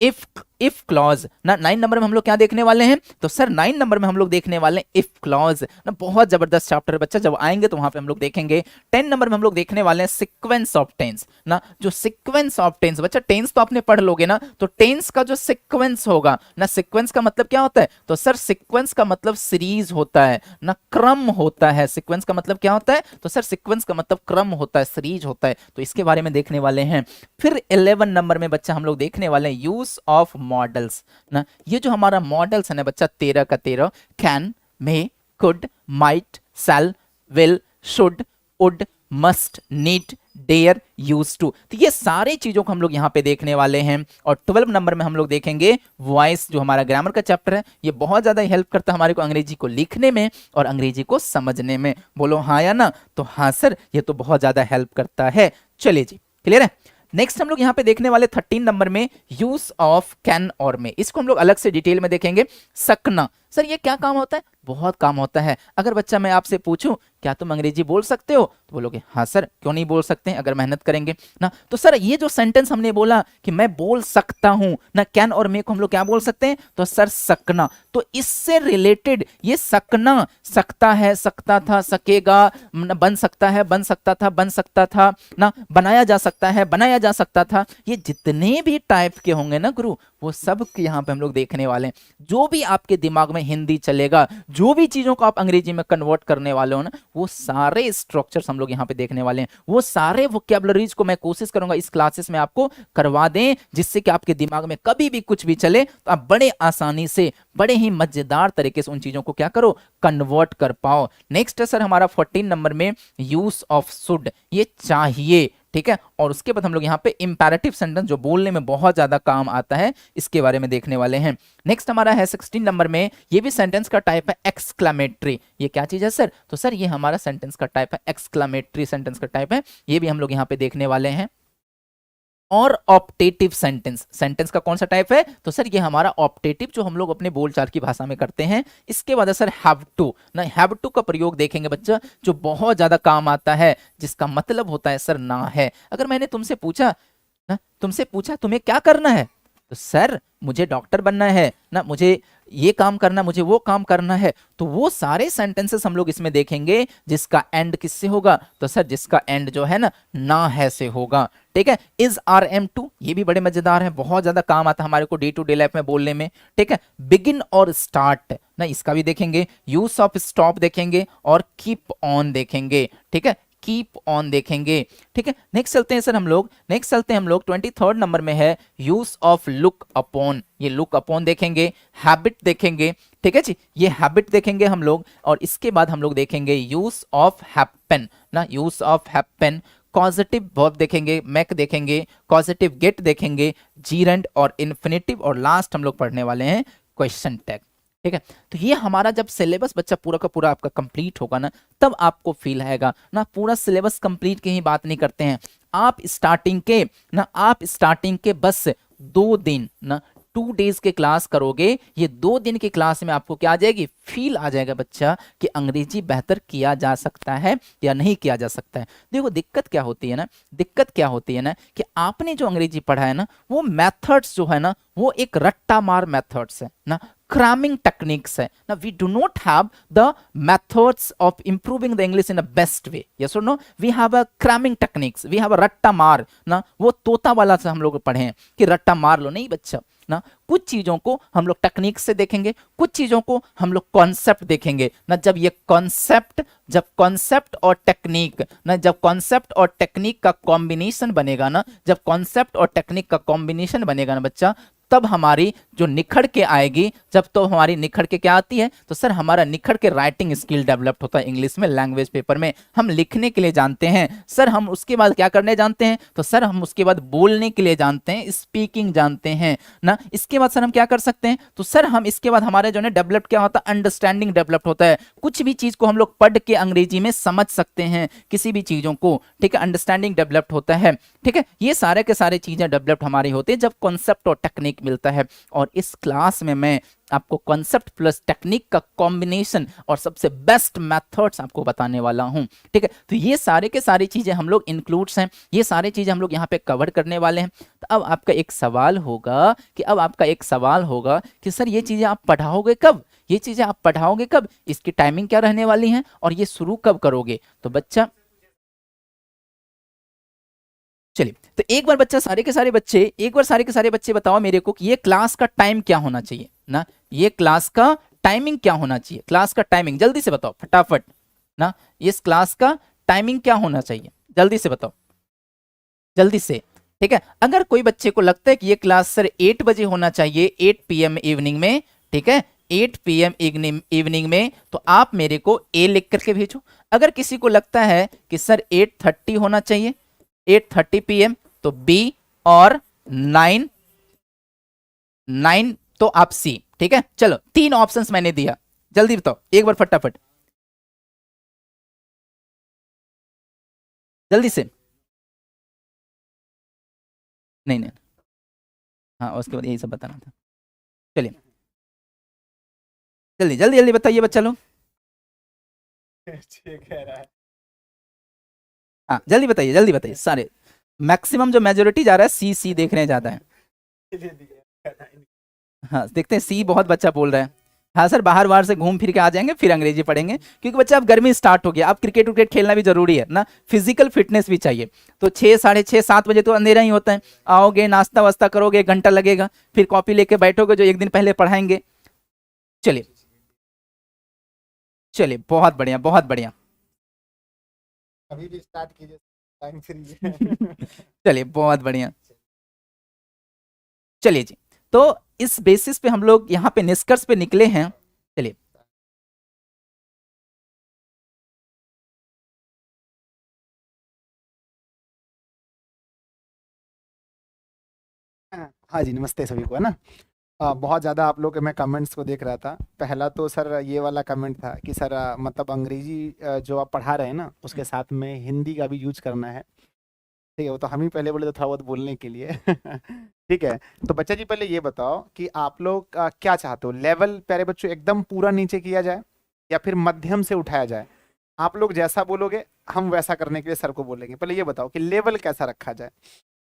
इफ क्लॉज ना, 9 नंबर में हम लोग क्या देखने वाले हैं, तो सर 9 नंबर में हम लोग देखने वाले हैं इफ क्लॉज ना, बहुत जबरदस्त चैप्टर है बच्चा, जब आएंगे तो वहां पे हम लोग देखेंगे। 10 नंबर में हम लोग देखने वाले हैं सीक्वेंस ऑफ टेंस ना, जो सीक्वेंस ऑफ टेंस, बच्चा टेंस तो आपने पढ़ लोगे ना, तो टेंस का जो सीक्वेंस होगा ना, सीक्वेंस का मतलब क्या होता है, तो सर सीक्वेंस का मतलब सीरीज होता है ना, क्रम होता है। सीक्वेंस का मतलब क्या होता है, तो सर सीक्वेंस का मतलब क्रम होता है, सीरीज होता है, तो इसके बारे में देखने वाले हैं। फिर 11 नंबर में बच्चा हम लोग देखने वाले हैं यूज ऑफ मॉडल्स ना, ये जो हमारा मॉडल्स है ना बच्चा 13 का 13, can, may, could, might, shall, will, should, would, must, need, dare, use to. तो ये सारे चीजों को हम लोग यहाँ पे देखने वाले हैं। और 12 नंबर में हम लोग देखेंगे वॉइस, जो हमारा ग्रामर का चैप्टर है। ये बहुत ज्यादा हेल्प करता है हमारे को अंग्रेजी को लिखने में और अंग्रेजी को समझने में। बोलो हाँ या ना? तो हाँ सर, ये तो बहुत ज्यादा हेल्प करता है। चलिए जी, क्लियर है। नेक्स्ट हम लोग यहाँ पे देखने वाले 13 नंबर में यूज ऑफ कैन और में। इसको हम लोग अलग से डिटेल में देखेंगे। सकना, सर ये क्या काम होता है? बहुत काम होता है। अगर बच्चा मैं आपसे पूछूं क्या तुम अंग्रेजी बोल सकते हो, तो बोलोगे हाँ सर, क्यों नहीं बोल सकते हैं अगर मेहनत करेंगे ना। तो सर ये जो सेंटेंस हमने बोला कि मैं बोल सकता हूं ना, कैन और मे को हम लोग क्या बोल सकते हैं? तो सर सकना। तो इससे रिलेटेड ये सकना, सकता है, सकता था, सकेगा, बन सकता है, बन सकता था, बन सकता था ना, बनाया जा सकता है, बनाया जा सकता था, ये जितने भी टाइप के होंगे ना गुरु, वो सब यहाँ पे हम लोग देखने वाले हैं। जो भी आपके दिमाग में हिंदी चलेगा, जो भी चीजों को आप अंग्रेजी में कन्वर्ट करने वाले हो ना, वो सारे स्ट्रक्चर्स हम लोग यहाँ पे देखने वाले हैं। वो सारे वोकैबुलरीज को मैं कोशिश करूंगा इस क्लासेस में आपको करवा दें, जिससे कि आपके दिमाग में कभी भी कुछ भी चले तो आप बड़े आसानी से, बड़े ही मजेदार तरीके से उन चीजों को क्या करो, कन्वर्ट कर पाओ। नेक्स्ट है सर हमारा 14 नंबर में यूज ऑफ शुड, ये चाहिए, ठीक है। और उसके बाद हम लोग यहाँ पे इंपैरेटिव सेंटेंस, जो बोलने में बहुत ज्यादा काम आता है, इसके बारे में देखने वाले हैं। नेक्स्ट हमारा है 16 नंबर में, ये भी सेंटेंस का टाइप है एक्सक्लेमेटरी। ये क्या चीज है सर? तो सर ये हमारा सेंटेंस का टाइप है, एक्सक्लेमेटरी सेंटेंस का टाइप है, ये भी हम लोग यहाँ पे देखने वाले हैं। और ऑप्टेटिव सेंटेंस, सेंटेंस का कौन सा टाइप है? तो सर ये हमारा ऑप्टेटिव, जो हम लोग अपने बोलचाल की भाषा में करते हैं। इसके बाद है सर हैव टू ना, हैव टू का प्रयोग देखेंगे बच्चा, जो बहुत ज्यादा काम आता है, जिसका मतलब होता है सर ना है। अगर मैंने तुमसे पूछा ना, तुमसे पूछा तुम्हें क्या करना है, तो सर मुझे डॉक्टर बनना है ना, मुझे ये काम करना, मुझे वो काम करना है, तो वो सारे सेंटेंसेस हम लोग इसमें देखेंगे जिसका एंड किससे होगा? तो सर जिसका एंड जो है ना है से होगा, ठीक है। इज आर एम टू, ये भी बड़े मजेदार है, बहुत ज्यादा काम आता है हमारे को डे टू डे लाइफ में बोलने में, ठीक है। बिगिन और स्टार्ट ना, इसका भी देखेंगे। यूज ऑफ स्टॉप देखेंगे और कीप ऑन देखेंगे, ठीक है, कीप ऑन देखेंगे, ठीक है। नेक्स्ट चलते हैं सर हम लोग, नेक्स्ट चलते हैं हम लोग 23rd नंबर में है यूज ऑफ लुक अपॉन। ये लुक अपॉन देखेंगे, हैबिट देखेंगे, ठीक है जी, ये हैबिट देखेंगे हम लोग। और इसके बाद हम लोग देखेंगे यूज ऑफ हैपन ना, use of happen. Causative verb देखेंगे, मैक देखेंगे, कॉजेटिव गेट देखेंगे, जीरेंड और इन्फिनेटिव। और लास्ट हम लोग पढ़ने वाले हैं क्वेश्चन टैग, ठीक है। तो ये हमारा जब सिलेबस बच्चा पूरा का पूरा आपका कंप्लीट होगा ना, तब आपको फील आएगा ना। पूरा सिलेबस कंप्लीट की ही बात नहीं करते हैं, आप स्टार्टिंग के बस 2 दिन ना, 2 डेज के क्लास करोगे, ये 2 दिन की क्लास में आपको क्या आ जाएगी, फील आ जाएगा बच्चा कि अंग्रेजी बेहतर किया जा सकता है या नहीं किया जा सकता है। देखो दिक्कत क्या होती है ना, दिक्कत क्या होती है ना, कि आपने जो अंग्रेजी पढ़ा है ना, वो मेथड्स जो है ना, वो एक रट्टा मार मेथड्स है ना, cramming techniques है ना। We do not have the methods of improving the English in a best way, yes or no? We have a cramming techniques, we have a रट्टा मार ना, वो तोता वाला से हम लोग पढ़े हैं कि रट्टा मार लो, नहीं बच्चा ना। कुछ चीजों को हम लोग टेक्निक से देखेंगे, कुछ चीजों को हम लोग कॉन्सेप्ट देखेंगे ना। जब कॉन्सेप्ट और टेक्निक ना, जब कॉन्सेप्ट और टेक्निक का कॉम्बिनेशन बनेगा ना, जब कॉन्सेप्ट और टेक्निक का कॉम्बिनेशन बनेगा ना बच्चा, तब हमारी जो निखर के आएगी, जब तो हमारी निखर के क्या आती है, तो सर हमारा निखर के राइटिंग स्किल डेवलप होता है इंग्लिश में, लैंग्वेज पेपर में हम लिखने के लिए जानते हैं सर। हम उसके बाद क्या करने जानते हैं, तो सर हम उसके बाद बोलने के लिए जानते हैं, स्पीकिंग जानते हैं ना। इसके बाद सर हम क्या कर सकते हैं, तो सर हम इसके बाद हमारे जो है डेवलप क्या होता है, अंडरस्टैंडिंग डेवलप होता है। कुछ भी चीज को हम लोग पढ़ के अंग्रेजी में समझ सकते हैं, किसी भी चीजों को, ठीक है, अंडरस्टैंडिंग डेवलप होता है, ठीक है। ये सारे के सारे चीजें डेवलप हमारी होती है जब कॉन्सेप्ट और टेक्निक मिलता है। और इस क्लास में मैं आपको कॉन्सेप्ट प्लस टेक्निक का कॉम्बिनेशन और सबसे बेस्ट मेथड्स आपको बताने वाला हूं, ठीक है। तो ये सारे के सारी चीजें हम लोग इंक्लूड्स हैं, ये सारी चीजें हम लोग यहाँ पे कवर करने वाले हैं। तो अब आपका एक सवाल होगा कि सर ये चीजें आप पढ़ाओगे कब, ये चीजें आप पढ़ाओगे कब, इसकी टाइमिंग क्या रहने वाली है और ये शुरू कब करोगे। तो बच्चा चलिए, तो एक बार बच्चा सारे के सारे बच्चे बताओ मेरे को कि ये क्लास का टाइम क्या होना चाहिए ना, ये क्लास का टाइमिंग क्या होना चाहिए, क्लास का टाइमिंग जल्दी से बताओ फटाफट ना। इस क्लास का टाइमिंग क्या होना चाहिए, जल्दी से बताओ, जल्दी से, ठीक है। अगर कोई बच्चे को लगता है कि ये क्लास सर 8 बजे होना चाहिए, 8 PM इवनिंग में, ठीक है, 8 PM इवनिंग में, तो आप मेरे को ए लिख करके भेजो। अगर किसी को लगता है कि सर 8:30 होना चाहिए, 8:30 PM तो बी, और 9 9 तो आप सी। ठीक है, चलो 3 ऑप्शंस मैंने दिया, जल्दी बताओ एक बार फटाफट, जल्दी से। नहीं नहीं, हाँ उसके बाद यही सब बताना था। चलिए जल्दी जल्दी जल्दी बताइए बच्चा लोग। ठीक है। हाँ जल्दी बताइए सारे। मैक्सिमम जो मेजोरिटी जा रहा है सी, सी देख रहे हैं ज्यादा है। हाँ देखते हैं, सी बहुत बच्चा बोल रहा है। हाँ सर, बाहर बाहर से घूम फिर के आ जाएंगे फिर अंग्रेजी पढ़ेंगे, क्योंकि बच्चा अब गर्मी स्टार्ट हो गया, अब क्रिकेट विकेट खेलना भी जरूरी है ना, फिजिकल फिटनेस भी चाहिए। तो 6, 6:30, 7 बजे तो अंधेरा ही होता है, आओगे नाश्ता वास्ता करोगे, 1 घंटा लगेगा, फिर कॉपी लेके बैठोगे जो एक दिन पहले पढ़ाएंगे। चलिए चलिए, बहुत बढ़िया बहुत बढ़िया। अभी भी स्टार्ट कीजिए, टाइम फ्री है। चलिए बहुत बढ़िया। चलिए जी, तो इस बेसिस पे हम लोग यहाँ पे निष्कर्ष पे निकले हैं। चलिए हाँ जी, नमस्ते सभी को, है ना। बहुत ज़्यादा आप लोग के मैं कमेंट्स को देख रहा था। पहला तो सर ये वाला कमेंट था कि सर मतलब अंग्रेजी जो आप पढ़ा रहे हैं ना, उसके साथ में हिंदी का भी यूज करना है। ठीक है, वो तो हम ही पहले बोले तो थोड़ा बहुत बोलने के लिए। ठीक है, तो बच्चा जी पहले ये बताओ कि आप लोग क्या चाहते हो, लेवल प्यारे बच्चों एकदम पूरा नीचे किया जाए या फिर मध्यम से उठाया जाए? आप लोग जैसा बोलोगे हम वैसा करने के लिए सर को बोलेंगे। पहले ये बताओ कि लेवल कैसा रखा जाए।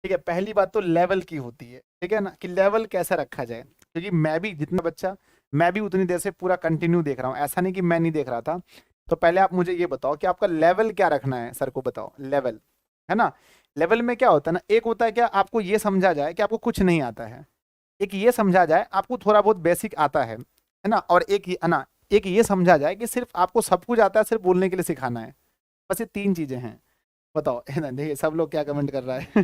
ठीक है, पहली बात तो लेवल की होती है, ठीक है ना, कि लेवल कैसा रखा जाए, क्योंकि मैं भी जितना बच्चा, मैं भी उतनी देर से पूरा कंटिन्यू देख रहा हूँ, ऐसा नहीं कि मैं नहीं देख रहा था। तो पहले आप मुझे ये बताओ कि आपका लेवल क्या रखना है, सर को बताओ लेवल, है ना। लेवल में क्या होता है ना, एक होता है क्या आपको ये समझा जाए कि आपको कुछ नहीं आता है, एक ये समझा जाए आपको थोड़ा बहुत बेसिक आता है ना, और एक ये है ना, एक ये समझा जाए कि सिर्फ आपको सब कुछ आता है, सिर्फ बोलने के लिए सिखाना है। बस ये 3 चीजें हैं। बताओ, है ना, देखिए सब लोग क्या कमेंट कर रहा है।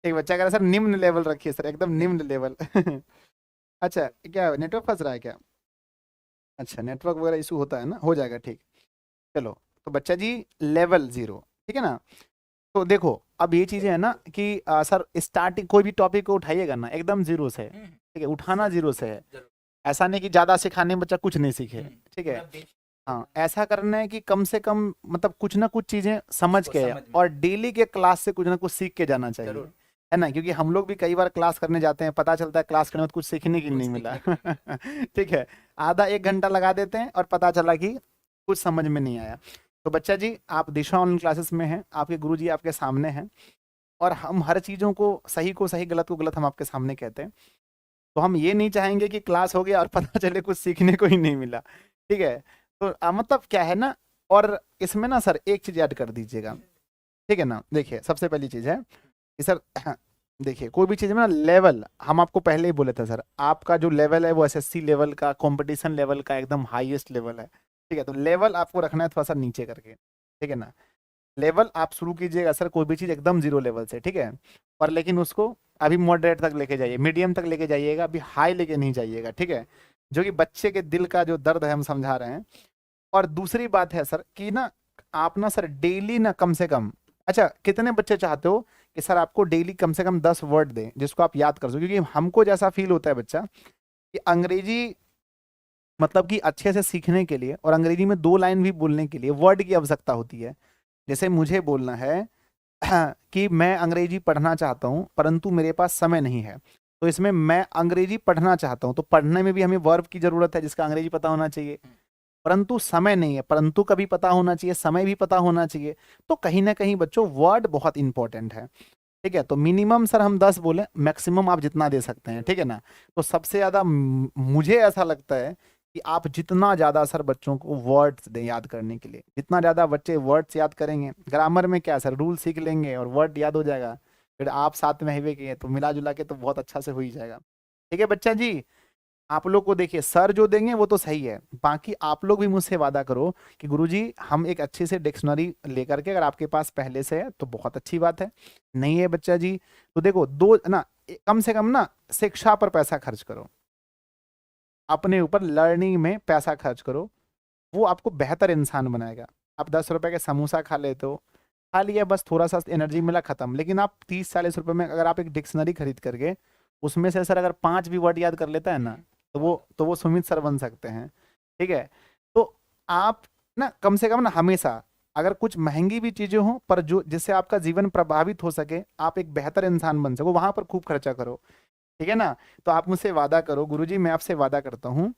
एक बच्चा कह रहा है सर निम्न लेवल रखिए सर, एकदम निम्न लेवल। अच्छा, क्या नेटवर्क फंस रहा है क्या? अच्छा, नेटवर्क वगैरह इशू होता है ना, हो जाएगा ठीक। चलो, तो बच्चा जी लेवल 0, ठीक है ना। तो देखो, अब ये चीजें है ना कि सर स्टार्टिंग कोई भी टॉपिक को उठाइएगा ना एकदम 0 से, ठीक है, उठाना 0 से है। ऐसा नहीं कि ज्यादा सिखाने में बच्चा कुछ नहीं सीखे, ठीक है। हाँ, ऐसा करना है कि कम से कम मतलब कुछ ना कुछ चीजें समझ के और डेली के क्लास से कुछ ना कुछ सीख के जाना चाहिए, है ना, क्योंकि हम लोग भी कई बार क्लास करने जाते हैं, पता चलता है क्लास करने में कुछ सीखने के लिए नहीं मिला। ठीक है, आधा 1 घंटा लगा देते हैं और पता चला कि कुछ समझ में नहीं आया। तो बच्चा जी आप दिशा ऑनलाइन क्लासेस में हैं, आपके गुरु जी आपके सामने हैं, और हम हर चीज़ों को सही गलत को गलत हम आपके सामने कहते हैं। तो हम ये नहीं चाहेंगे कि क्लास हो गया और पता चले कुछ सीखने को ही नहीं मिला, ठीक है। तो मतलब क्या है ना, और इसमें ना सर एक चीज़ ऐड कर दीजिएगा, ठीक है ना। देखिए सबसे पहली चीज़ है कि सर देखिए कोई भी चीज़ में ना लेवल हम आपको पहले ही बोले थे सर, आपका जो लेवल है वो एसएससी लेवल का, कंपटीशन लेवल का एकदम हाईएस्ट लेवल है, ठीक है। तो लेवल आपको रखना है थोड़ा सा नीचे करके, ठीक है ना। लेवल आप शुरू कीजिएगा सर कोई भी चीज़ एकदम 0 लेवल से, ठीक है। और लेकिन उसको अभी मॉडरेट तक लेके जाइए, मीडियम तक लेके जाइएगा, अभी हाई लेके नहीं जाइएगा, ठीक है। जो कि बच्चे के दिल का जो दर्द है हम समझा रहे हैं। और दूसरी बात है सर कि ना आप ना सर डेली ना कम से कम, अच्छा कितने बच्चे चाहते हो कि सर आपको डेली कम से कम 10 वर्ड दें जिसको आप याद कर सको, क्योंकि हमको जैसा फील होता है बच्चा कि अंग्रेजी मतलब कि अच्छे से सीखने के लिए और अंग्रेजी में 2 लाइन भी बोलने के लिए वर्ड की आवश्यकता होती है। जैसे मुझे बोलना है कि मैं अंग्रेजी पढ़ना चाहता हूँ परंतु मेरे पास समय नहीं है, तो इसमें मैं अंग्रेजी पढ़ना चाहता हूँ, तो पढ़ने में भी हमें वर्ब की जरूरत है जिसका अंग्रेजी पता होना चाहिए, परंतु समय नहीं है, परंतु का भी पता होना चाहिए, समय भी पता होना चाहिए। तो कहीं ना कहीं बच्चों वर्ड बहुत इंपॉर्टेंट है, ठीक है। तो मिनिमम सर हम 10 बोले, मैक्सिमम आप जितना दे सकते हैं, ठीक है ना। तो सबसे ज्यादा मुझे ऐसा लगता है कि आप जितना ज्यादा सर बच्चों को वर्ड्स दें याद करने के लिए, जितना ज्यादा बच्चे वर्ड्स याद करेंगे, ग्रामर में क्या सर रूल सीख लेंगे और वर्ड याद हो जाएगा, फिर आप साथ में हवे के तो मिला जुला के तो बहुत अच्छा से हो ही जाएगा, ठीक है बच्चा जी। आप लोग को देखिए सर जो देंगे वो तो सही है, बाकी आप लोग भी मुझसे वादा करो कि गुरुजी हम एक अच्छी से डिक्शनरी लेकर के, अगर आपके पास पहले से है तो बहुत अच्छी बात है, नहीं है बच्चा जी तो देखो दो ना, कम से कम ना शिक्षा पर पैसा खर्च करो, अपने ऊपर लर्निंग में पैसा खर्च करो, वो आपको बेहतर इंसान बनाएगा। आप 10 रुपए के समोसा खा लेते हो, खा लिया, बस थोड़ा सा एनर्जी मिला, खत्म। लेकिन आप 30-40 रुपए में अगर आप एक डिक्शनरी खरीद करके उसमें से सर अगर 5 भी वर्ड याद कर लेता है ना, तो वो सुमित सर बन सकते हैं। ठीक है, तो आप ना कम से कम ना हमेशा अगर कुछ महंगी भी चीजें हों पर जो जिससे आपका जीवन प्रभावित हो सके, आप एक बेहतर इंसान बन सको, वहां पर खूब खर्चा करो। ठीक है ना, तो आप मुझसे वादा करो, गुरुजी मैं आपसे वादा करता हूँ।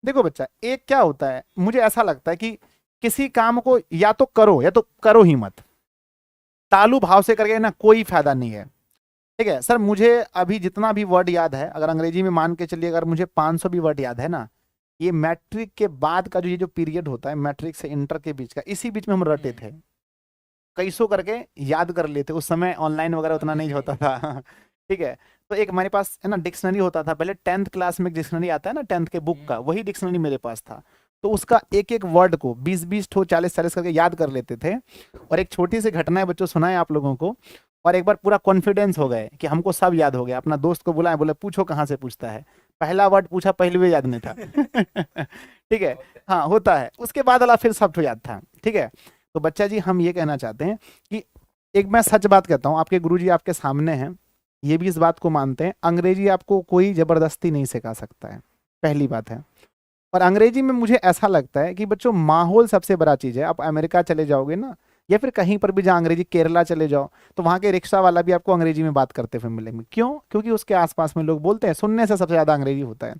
देखो बच्चा, एक क्या होता है, मुझे ऐसा लगता है कि किसी काम को या तो करो या तो करो ही मत। तालू भाव से करके ना कोई फायदा नहीं है। ठीक है सर, मुझे अभी जितना भी वर्ड याद है, अगर अंग्रेजी में मान के चलिए अगर मुझे 500 भी वर्ड याद है ना, ये मैट्रिक के बाद का जो ये जो पीरियड होता है मैट्रिक से इंटर के बीच का, इसी बीच में हम रटे थे, कैसो करके याद कर लेते। उस समय ऑनलाइन वगैरह उतना नहीं होता था। ठीक है, तो एक हमारे पास है ना डिक्शनरी होता था पहले, 10th क्लास में एक डिक्शनरी आता है ना 10th के बुक का, वही डिक्शनरी मेरे पास था। तो उसका एक एक वर्ड को 20-20 ठो 40-40 करके याद कर लेते थे। और एक छोटी सी घटना है बच्चों, सुनाए आप लोगों को। और एक बार पूरा कॉन्फिडेंस हो गए कि हमको सब याद हो गया, अपना दोस्त को बुलाए, बोले पूछो कहाँ से पूछता है, पहला वर्ड पूछा, पहले भी याद नहीं था। ठीक है, हाँ होता है, उसके बाद वाला फिर सब ठो याद था। ठीक है, तो बच्चा जी हम ये कहना चाहते हैं कि एक मैं सच बात कहता हूँ, आपके गुरुजी आपके सामने हैं, ये भी इस बात को मानते हैं, अंग्रेजी आपको कोई जबरदस्ती नहीं सिखा सकता है, पहली बात है। और अंग्रेजी में मुझे ऐसा लगता है कि बच्चों माहौल सबसे बड़ा चीज है। आप अमेरिका चले जाओगे ना, या फिर कहीं पर भी जहाँ अंग्रेजी, केरला चले जाओ, तो वहाँ के रिक्शा वाला भी आपको अंग्रेजी में बात करते हुए मिलेंगे। क्यों? क्योंकि उसके आसपास में लोग बोलते हैं, सुनने से सबसे ज्यादा अंग्रेजी होता है।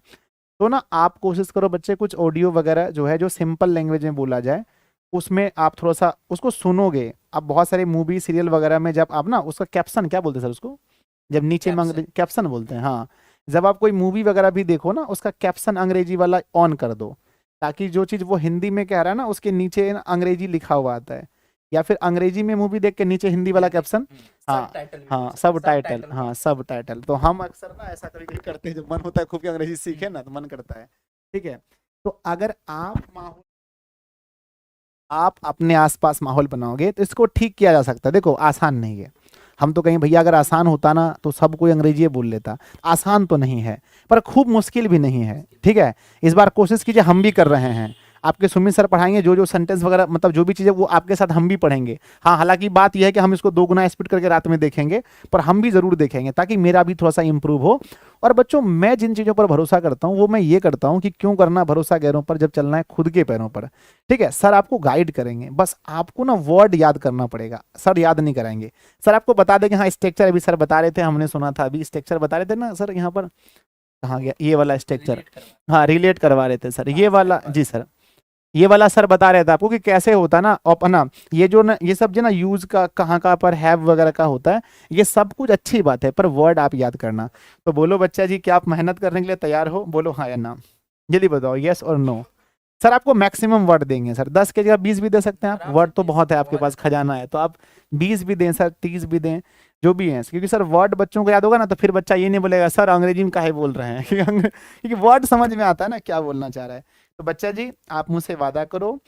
तो ना आप कोशिश करो बच्चे, कुछ ऑडियो वगैरह जो है जो सिंपल लैंग्वेज में बोला जाए, उसमें आप थोड़ा सा उसको सुनोगे। आप बहुत सारे मूवी सीरियल वगैरह में जब आप ना उसका कैप्शन क्या बोलते हैं सर उसको, जब नीचे में कैप्शन बोलते हैं, हाँ, जब आप कोई मूवी वगैरह भी देखो ना, उसका कैप्शन अंग्रेजी वाला ऑन कर दो, ताकि जो चीज वो हिंदी में कह रहा है ना उसके नीचे ना अंग्रेजी लिखा हुआ आता है। या फिर अंग्रेजी में मूवी देख के नीचे हिंदी वाला कैप्शन, हाँ हाँ सब टाइटल, हाँ सब टाइटल। तो हम अक्सर ना ऐसा कभी कभी करते हैं, जब मन होता है खूब की अंग्रेजी सीखे ना, तो मन करता है। ठीक है, तो अगर आप अपने आसपास माहौल बनाओगे तो इसको ठीक किया जा सकता है। देखो आसान नहीं है, हम तो कहीं भैया अगर आसान होता ना तो सब कोई अंग्रेजी बोल लेता, आसान तो नहीं है पर खूब मुश्किल भी नहीं है। ठीक है, इस बार कोशिश कीजिए, हम भी कर रहे हैं, आपके सुमित सर पढ़ाएंगे, जो जो सेंटेंस वगैरह मतलब जो भी चीज़ें वो आपके साथ हम भी पढ़ेंगे। हाँ, हालांकि बात यह है कि हम इसको 2 गुना स्पीड करके रात में देखेंगे, पर हम भी जरूर देखेंगे ताकि मेरा भी थोड़ा सा इंप्रूव हो। और बच्चों मैं जिन चीज़ों पर भरोसा करता हूँ वो मैं ये करता हूँ कि क्यों करना भरोसा गैरों पर जब चलना है खुद के पैरों पर। ठीक है, सर आपको गाइड करेंगे, बस आपको ना वर्ड याद करना पड़ेगा, सर याद नहीं कराएंगे। सर आपको बता देंगे, हाँ स्ट्रक्चर अभी सर बता रहे थे, हमने सुना था अभी स्ट्रक्चर बता रहे थे ना सर, यहाँ पर कहाँ गया ये वाला स्ट्रक्चर, हाँ रिलेट करवा रहे थे सर, ये वाला जी सर, ये वाला सर बता रहे थे आपको कि कैसे होता ना अपना ये जो ना ये सब जो ना यूज का कहाँ कहाँ पर हैव वगैरह का होता है, ये सब कुछ अच्छी बात है पर वर्ड आप याद करना। तो बोलो बच्चा जी, क्या आप मेहनत करने के लिए तैयार हो? बोलो हाँ या ना, जल्दी बताओ, यस और नो। सर आपको मैक्सिमम वर्ड देंगे सर, 10 के जगह 20 भी दे सकते हैं आप, वर्ड तो बहुत है आपके पास, खजाना है, तो आप 20 भी दें सर, 30 भी दें, जो भी है, क्योंकि सर वर्ड बच्चों को याद होगा ना तो फिर बच्चा ये नहीं बोलेगा सर अंग्रेजी में काहे बोल रहे हैं। क्योंकि वर्ड समझ में आता है ना क्या बोलना चाह रहा है। तो बच्चा जी आप मुझसे वादा करो,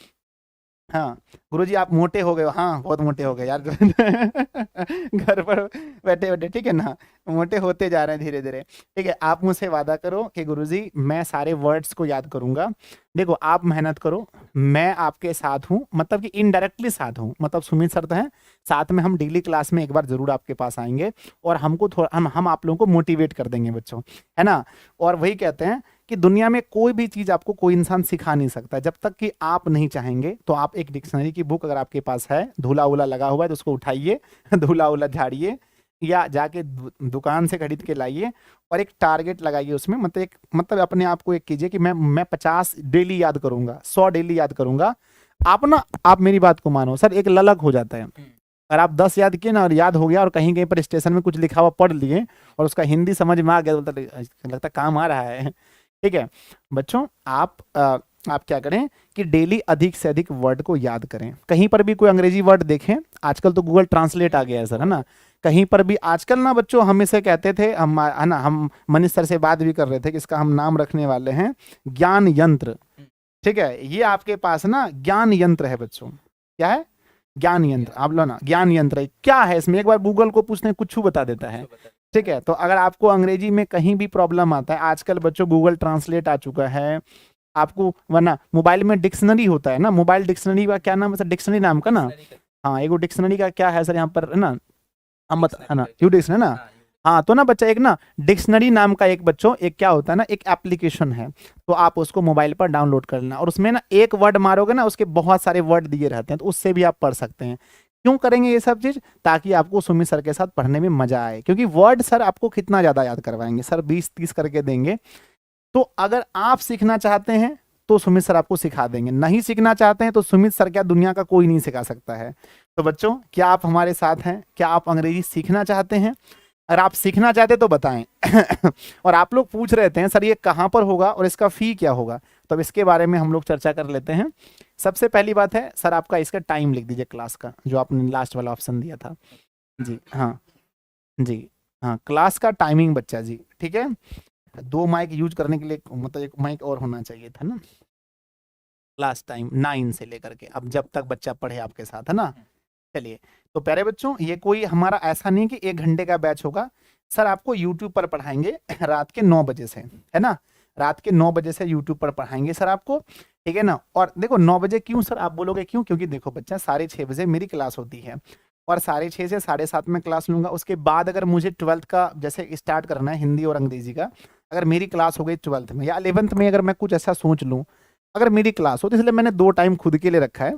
हाँ गुरुजी आप मोटे हो गए हो, हाँ बहुत मोटे हो गए यार। घर पर बैठे बैठे, ठीक है ना, मोटे होते जा रहे हैं धीरे धीरे। ठीक है, आप मुझसे वादा करो कि गुरुजी मैं सारे वर्ड्स को याद करूंगा। देखो आप मेहनत करो, मैं आपके साथ हूँ, मतलब कि इनडायरेक्टली साथ हूँ, मतलब सुमित सर तो हैं साथ में, हम डेली क्लास में एक बार जरूर आपके पास आएंगे और हमको थोड़ा हम आप लोगों को मोटिवेट कर देंगे बच्चों, है ना। और वही कहते हैं कि दुनिया में कोई भी चीज आपको कोई इंसान सिखा नहीं सकता जब तक कि आप नहीं चाहेंगे। तो आप एक डिक्शनरी की बुक अगर आपके पास है, धूला उला लगा हुआ है तो उसको उठाइए, धूला उला झाड़िए या जाके दुकान से खरीद के लाइए और एक टारगेट लगाइए उसमें, मतलब अपने आप को एक कीजिए कि मैं 50 डेली याद करूंगा, 100 डेली याद करूंगा। आप मेरी बात को मानो सर, एक ललक हो जाता है। अगर आप 10 याद किए ना और याद हो गया और कहीं कहीं पर स्टेशन में कुछ लिखा हुआ पढ़ लिए और उसका हिंदी समझ में आ गया तो लगता काम आ रहा है। ठीक है बच्चों, आप क्या करें कि डेली अधिक से अधिक वर्ड को याद करें। कहीं पर भी कोई अंग्रेजी वर्ड देखें, आजकल तो गूगल ट्रांसलेट आ गया है सर, है ना। कहीं पर भी आजकल ना बच्चों हम इसे कहते थे, हम है ना, हम मनीष सर से बात भी कर रहे थे कि इसका हम नाम रखने वाले हैं ज्ञान यंत्र। ठीक है, ये आपके पास ना ज्ञान यंत्र है बच्चों। क्या है? ज्ञान यंत्र। आप लो ना, ज्ञान यंत्र क्या है इसमें, एक बार गूगल को पूछने कुछ बता देता है। ठीक है, तो अगर आपको अंग्रेजी में कहीं भी प्रॉब्लम आता है, आजकल बच्चों गूगल ट्रांसलेट आ चुका है आपको, वरना मोबाइल में डिक्शनरी होता है ना, मोबाइल डिक्शनरी का क्या नाम है सर, डिक्शनरी नाम का ना, हाँ, एगो डिक्शनरी का क्या है सर यहाँ पर, है ना, हम बता, है ना, Dictionary यू डिक्शनरी ना। हाँ, हाँ, तो ना बच्चा एक ना डिक्शनरी नाम का एक बच्चों एक क्या होता है ना, एक एप्लीकेशन है, तो आप उसको मोबाइल पर डाउनलोड कर लेना, और उसमें ना एक वर्ड मारोगे ना, उसके बहुत सारे वर्ड दिए रहते हैं, तो उससे भी आप पढ़ सकते हैं। क्यों करेंगे ये सब चीज? ताकि आपको सुमित सर के साथ पढ़ने में मजा आए, क्योंकि वर्ड सर आपको कितना ज्यादा याद करवाएंगे, सर 20-30 करके देंगे। तो अगर आप सीखना चाहते हैं तो सुमित सर आपको सिखा देंगे, नहीं सीखना चाहते हैं तो सुमित सर क्या दुनिया का कोई नहीं सिखा सकता है। तो बच्चों, क्या आप हमारे साथ हैं? क्या आप अंग्रेजी सीखना चाहते हैं? अगर आप सीखना चाहते तो बताएं। और आप लोग पूछ रहे थे सर ये कहाँ पर होगा और इसका फी क्या होगा, तो अब इसके बारे में हम लोग चर्चा कर लेते हैं। सबसे पहली बात है सर, आपका इसका टाइम लिख दीजिए क्लास का, जो आपने लास्ट वाला ऑप्शन दिया था। जी हाँ, जी हाँ, क्लास का टाइमिंग बच्चा जी, ठीक है। 2 माइक यूज करने के लिए मतलब एक माइक और होना चाहिए था ना। क्लास टाइम 9 से लेकर के अब जब तक बच्चा पढ़े आपके साथ, है ना। चलिए, तो प्यारे बच्चों, ये कोई हमारा ऐसा नहीं कि 1 घंटे का बैच होगा। सर आपको यूट्यूब पर पढ़ाएंगे रात के 9 बजे से, है ना, रात के 9 बजे से यूट्यूब पर पढ़ाएंगे सर आपको, ठीक है ना। और देखो 9 बजे क्यों सर, आप बोलोगे क्यों? क्योंकि देखो बच्चा, 6:30 बजे मेरी क्लास होती है, और 6:30 से 7:30 में क्लास लूंगा। उसके बाद अगर मुझे 12th का जैसे स्टार्ट करना है, हिंदी और अंग्रेजी का, अगर मेरी क्लास हो गई 12th में या 11th में, अगर मैं कुछ ऐसा सोच लूँ, अगर मेरी क्लास हो, तो इसलिए मैंने 2 टाइम खुद के लिए रखा है।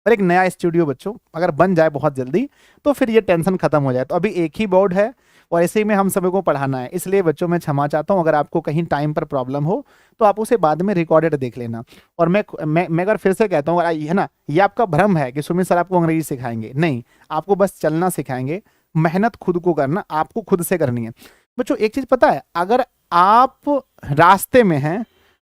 और एक नया स्टूडियो बच्चों अगर बन जाए बहुत जल्दी, तो फिर ये टेंशन खत्म हो जाए। तो अभी एक ही बोर्ड है और ऐसे ही में हम सभी को पढ़ाना है, इसलिए बच्चों मैं क्षमा चाहता हूँ अगर आपको कहीं टाइम पर प्रॉब्लम हो, तो आप उसे बाद में रिकॉर्डेड देख लेना। और मैं अगर फिर से कहता हूँ, अगर है ना, ये आपका भ्रम है कि सुमित सर आपको अंग्रेजी सिखाएंगे, नहीं, आपको बस चलना सिखाएंगे। मेहनत खुद को करना, आपको खुद से करनी है बच्चों। एक चीज पता है, अगर आप रास्ते में हैं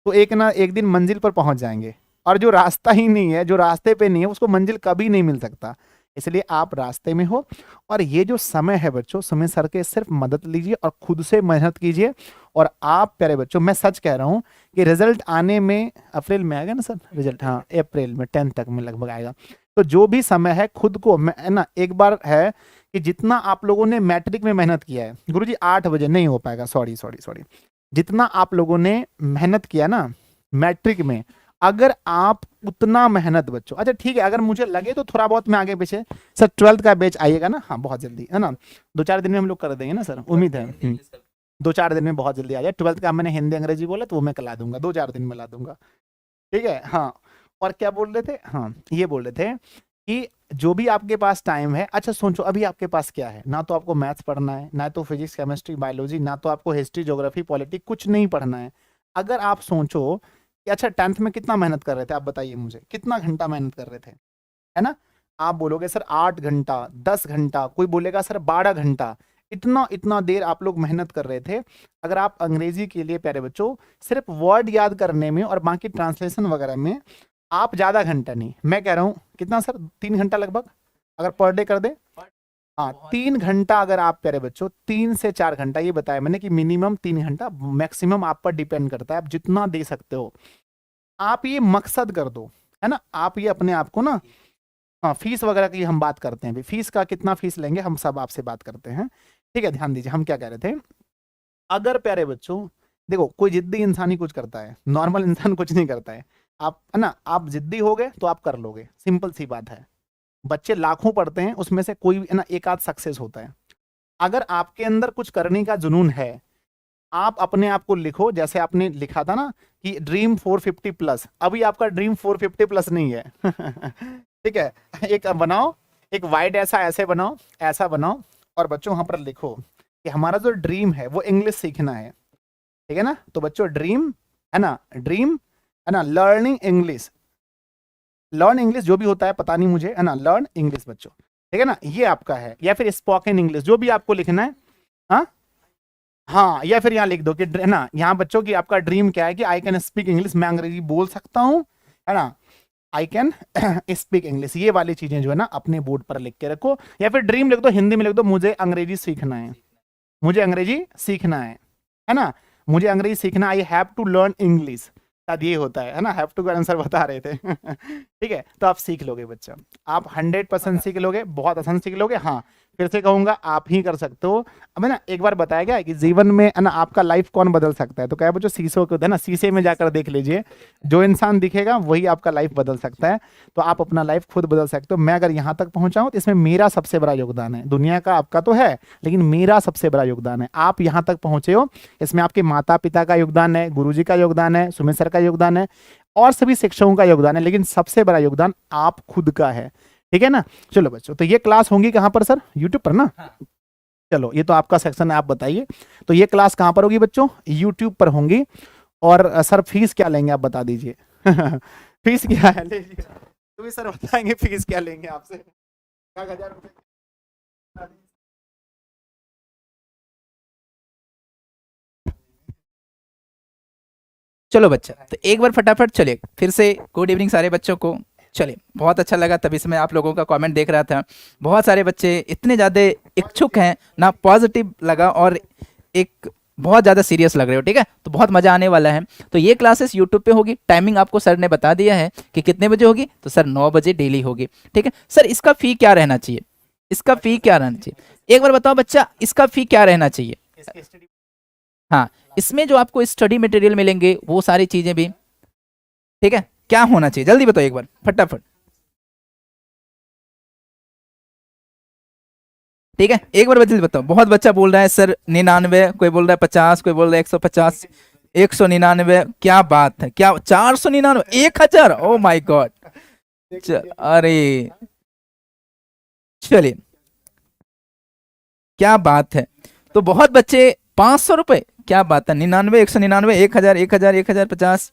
तो एक ना एक दिन मंजिल पर पहुंच जाएंगे, और जो रास्ता ही नहीं है, जो रास्ते पे नहीं है, उसको मंजिल कभी नहीं मिल सकता। इसलिए आप रास्ते में हो, और ये जो समय है बच्चों, सुमित सर के सिर्फ मदद लीजिए और खुद से मेहनत कीजिए। और आप प्यारे बच्चों, मैं सच कह रहा हूँ कि रिजल्ट आने में अप्रैल में आएगा ना सर रिजल्ट, हाँ अप्रैल में 10 तक में लगभग आएगा। तो जो भी समय है खुद को है ना, एक बार है कि जितना आप लोगों ने मैट्रिक में मेहनत किया है, गुरुजी 8 बजे नहीं हो पाएगा, सॉरी सॉरी सॉरी, जितना आप लोगों ने मेहनत किया ना मैट्रिक में, अगर आप उतना मेहनत बच्चों, अच्छा ठीक है, अगर मुझे लगे तो थोड़ा बहुत मैं आगे पीछे, सर 12th का बैच आइएगा ना, हाँ बहुत जल्दी, है ना, 2-4 दिन में हम लोग कर देंगे ना सर, उम्मीद है 2-4 दिन में बहुत जल्दी आ जाए। 12th का मैंने हिंदी अंग्रेजी बोला तो वो मैं कला दूंगा, 2-4 दिन में ला दूंगा, ठीक है। हाँ, और क्या बोल रहे थे, हाँ ये बोल रहे थे कि जो भी आपके पास टाइम है, अच्छा सोचो अभी आपके पास क्या है, ना तो आपको मैथ्स पढ़ना है, ना तो फिजिक्स केमिस्ट्री बायोलॉजी, ना तो आपको हिस्ट्री ज्योग्राफी पॉलिटिक्स, कुछ नहीं पढ़ना है। अगर आप सोचो कि अच्छा 10th में कितना मेहनत कर रहे थे, आप बताइए मुझे, कितना घंटा मेहनत कर रहे थे, है ना। आप बोलोगे सर 8 घंटा, 10 घंटा, कोई बोलेगा सर 12 घंटा, इतना इतना देर आप लोग मेहनत कर रहे थे। अगर आप अंग्रेजी के लिए प्यारे बच्चों सिर्फ वर्ड याद करने में और बाकी ट्रांसलेशन वगैरह में आप ज्यादा घंटा नहीं, मैं कह रहा हूं कितना सर, 3 घंटा लगभग, अगर पर डे कर दे, हाँ 3 घंटा, अगर आप प्यारे बच्चों 3 से 4 घंटा, ये बताया मैंने कि मिनिमम 3 घंटा, मैक्सिमम आप पर डिपेंड करता है, आप जितना दे सकते हो। आप ये मकसद कर दो, है ना, आप ये अपने आप को ना, हाँ फीस वगैरह की हम बात करते हैं, अभी फीस का कितना फीस लेंगे हम सब आपसे बात करते हैं, ठीक है। ध्यान दीजिए हम क्या कह रहे थे, अगर प्यारे बच्चों देखो कोई जिद्दी इंसान ही कुछ करता है, नॉर्मल इंसान कुछ नहीं करता है। आप है ना, आप जिद्दी हो गए तो आप कर लोगे, सिंपल सी बात है। बच्चे लाखों पढ़ते हैं, उसमें से कोई है ना एक आध सक्सेस होता है। अगर आपके अंदर कुछ करने का जुनून है, आप अपने आप को लिखो, जैसे आपने लिखा था ना कि ड्रीम 450 प्लस, अभी आपका ड्रीम 450 प्लस नहीं है। ठीक है, एक बनाओ, एक वाइड ऐसा ऐसे बनाओ, ऐसा बनाओ, और बच्चों वहां पर लिखो कि हमारा जो ड्रीम है वो इंग्लिश सीखना है, ठीक है ना। तो बच्चों ड्रीम, है ना, ड्रीम, है ना, लर्निंग इंग्लिश, लर्न इंग्लिश जो भी होता है पता नहीं मुझे, है ना, लर्न इंग्लिश बच्चों, ठीक है ना, ये आपका है। या फिर स्पोकन इंग्लिश, जो भी आपको लिखना है, हाँ हाँ, या फिर यहाँ लिख दो कि है ना, यहाँ बच्चों की आपका ड्रीम क्या है कि आई कैन स्पीक इंग्लिश, मैं अंग्रेजी बोल सकता हूँ, है ना, आई कैन स्पीक इंग्लिश, ये वाली चीजें जो है ना अपने बोर्ड पर लिख के रखो। या फिर ड्रीम लिख दो, हिंदी में लिख दो, मुझे अंग्रेजी सीखना है, मुझे अंग्रेजी सीखना है ना, मुझे अंग्रेजी सीखना, I have to learn English, शायद ये होता है ना, हैव टू का आंसर बता रहे थे। ठीक है, तो आप सीख लोगे बच्चा, आप 100% सीख लोगे, बहुत आसान सीख लोगे। हाँ, फिर से कहूंगा, आप ही कर सकते हो। अब है ना, एक बार बताया गया है कि जीवन में है ना आपका लाइफ कौन बदल सकता है, तो क्या बच्चों शीशे को है ना, शीशे में जाकर देख लीजिए, जो इंसान दिखेगा वही आपका लाइफ बदल सकता है। तो आप अपना लाइफ खुद बदल सकते हो। मैं अगर यहाँ तक पहुंचा हूं तो इसमें मेरा सबसे बड़ा योगदान है। दुनिया का आपका तो है, लेकिन मेरा सबसे बड़ा योगदान है। आप यहाँ तक पहुंचे हो, इसमें आपके माता पिता का योगदान है, गुरुजी का योगदान है, सुमित सर का योगदान है, और सभी शिक्षकों का योगदान है, लेकिन सबसे बड़ा योगदान आप खुद का है। ठीक है ना। चलो बच्चों, तो ये क्लास होंगी कहाँ पर सर? यूट्यूब पर ना? हाँ। चलो, ये तो आपका सेक्शन है, आप बताइए। तो ये क्लास कहाँ पर होगी बच्चों? यूट्यूब पर होंगी। और सर फीस क्या लेंगे आप बता दीजिए। फीस क्या है, लीजिए तो भी सर बताएंगे फीस क्या लेंगे आपसे। 1000 रुपए। चलो बच्चा, तो एक बार फटाफट चलिए फिर से गुड इवनिंग सारे बच्चों को। चलिए, बहुत अच्छा लगा, तभी से मैं आप लोगों का कमेंट देख रहा था। बहुत सारे बच्चे इतने ज़्यादा इच्छुक हैं ना, पॉजिटिव लगा और एक बहुत ज़्यादा सीरियस लग रहे हो। ठीक है, तो बहुत मज़ा आने वाला है। तो ये क्लासेस यूट्यूब पे होगी। टाइमिंग आपको सर ने बता दिया है कि कितने बजे होगी, तो सर 9 बजे डेली होगी। ठीक है सर, इसका फ़ी क्या रहना चाहिए? इसका फ़ी क्या रहना चाहिए, एक बार बताओ बच्चा, इसका फ़ी क्या रहना चाहिए? इसके स्टडी हाँ, इसमें जो आपको स्टडी मटेरियल मिलेंगे वो सारी चीज़ें भी, ठीक है, क्या होना चाहिए जल्दी बताओ एक बार फटाफट। ठीक है, एक बार जल्दी बताओ। बहुत बच्चा बोल रहा है सर 99, कोई बोल रहा है 50, कोई बोल रहा है 150, 199। क्या बात है, क्या 499, 1000? Oh my God. अरे चलिए, क्या बात है। तो बहुत बच्चे 500 रुपए, क्या बात है, 99, 199, 1000, 1000, 1050।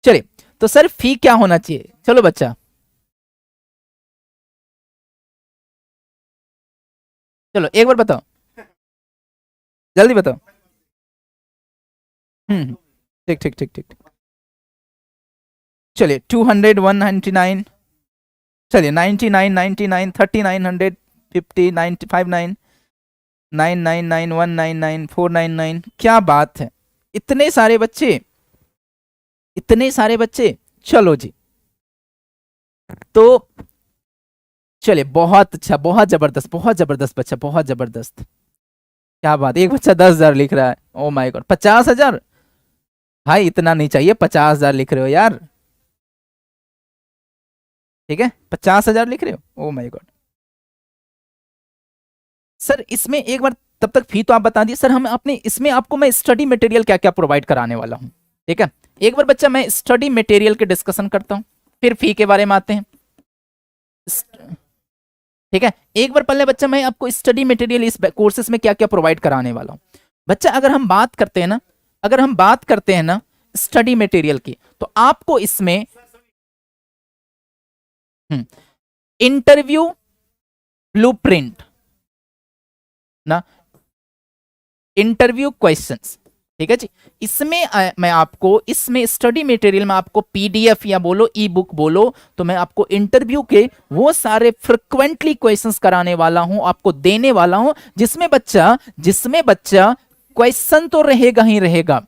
चलिए, तो सर फी क्या होना चाहिए? चलो बच्चा, चलो एक बार बताओ, जल्दी बताओ। ठीक ठीक ठीक ठीक। चलिए 200, 199, चलिए 99, 99, 3900, 50, 959, 999, 199, 499। क्या बात है, इतने सारे बच्चे, इतने सारे बच्चे। चलो जी, तो चलिए, बहुत अच्छा, बहुत जबरदस्त, बहुत जबरदस्त बच्चा, बहुत जबरदस्त। क्या बात, एक बच्चा 10,000 लिख रहा है। Oh my God, 50,000? भाई इतना नहीं चाहिए, 50,000 लिख रहे हो यार। ठीक है, 50,000 लिख रहे हो, ओ माय गॉड। सर इसमें एक बार, तब तक फी तो आप बता दिए सर, हम अपने इसमें आपको मैं स्टडी मटेरियल क्या क्या प्रोवाइड कराने वाला हूँ। ठीक है, एक बार बच्चा मैं स्टडी मटेरियल के डिस्कशन करता हूँ, फिर फी के बारे में आते हैं। ठीक है, एक बार पहले बच्चा मैं आपको स्टडी मटेरियल इस कोर्सेज में क्या क्या प्रोवाइड कराने वाला हूँ। बच्चा अगर हम बात करते हैं ना, अगर हम बात करते हैं ना स्टडी मटेरियल की, तो आपको इसमें इंटरव्यू ब्लूप्रिंट ना, इंटरव्यू क्वेश्चंस, ठीक है जी, इसमें मैं आपको, इसमें स्टडी मटेरियल में आपको पीडीएफ या बोलो ई बुक बोलो, तो मैं आपको इंटरव्यू के वो सारे फ्रिक्वेंटली क्वेश्चंस कराने वाला हूं, आपको देने वाला हूं, जिसमें बच्चा क्वेश्चन तो रहेगा ही रहेगा,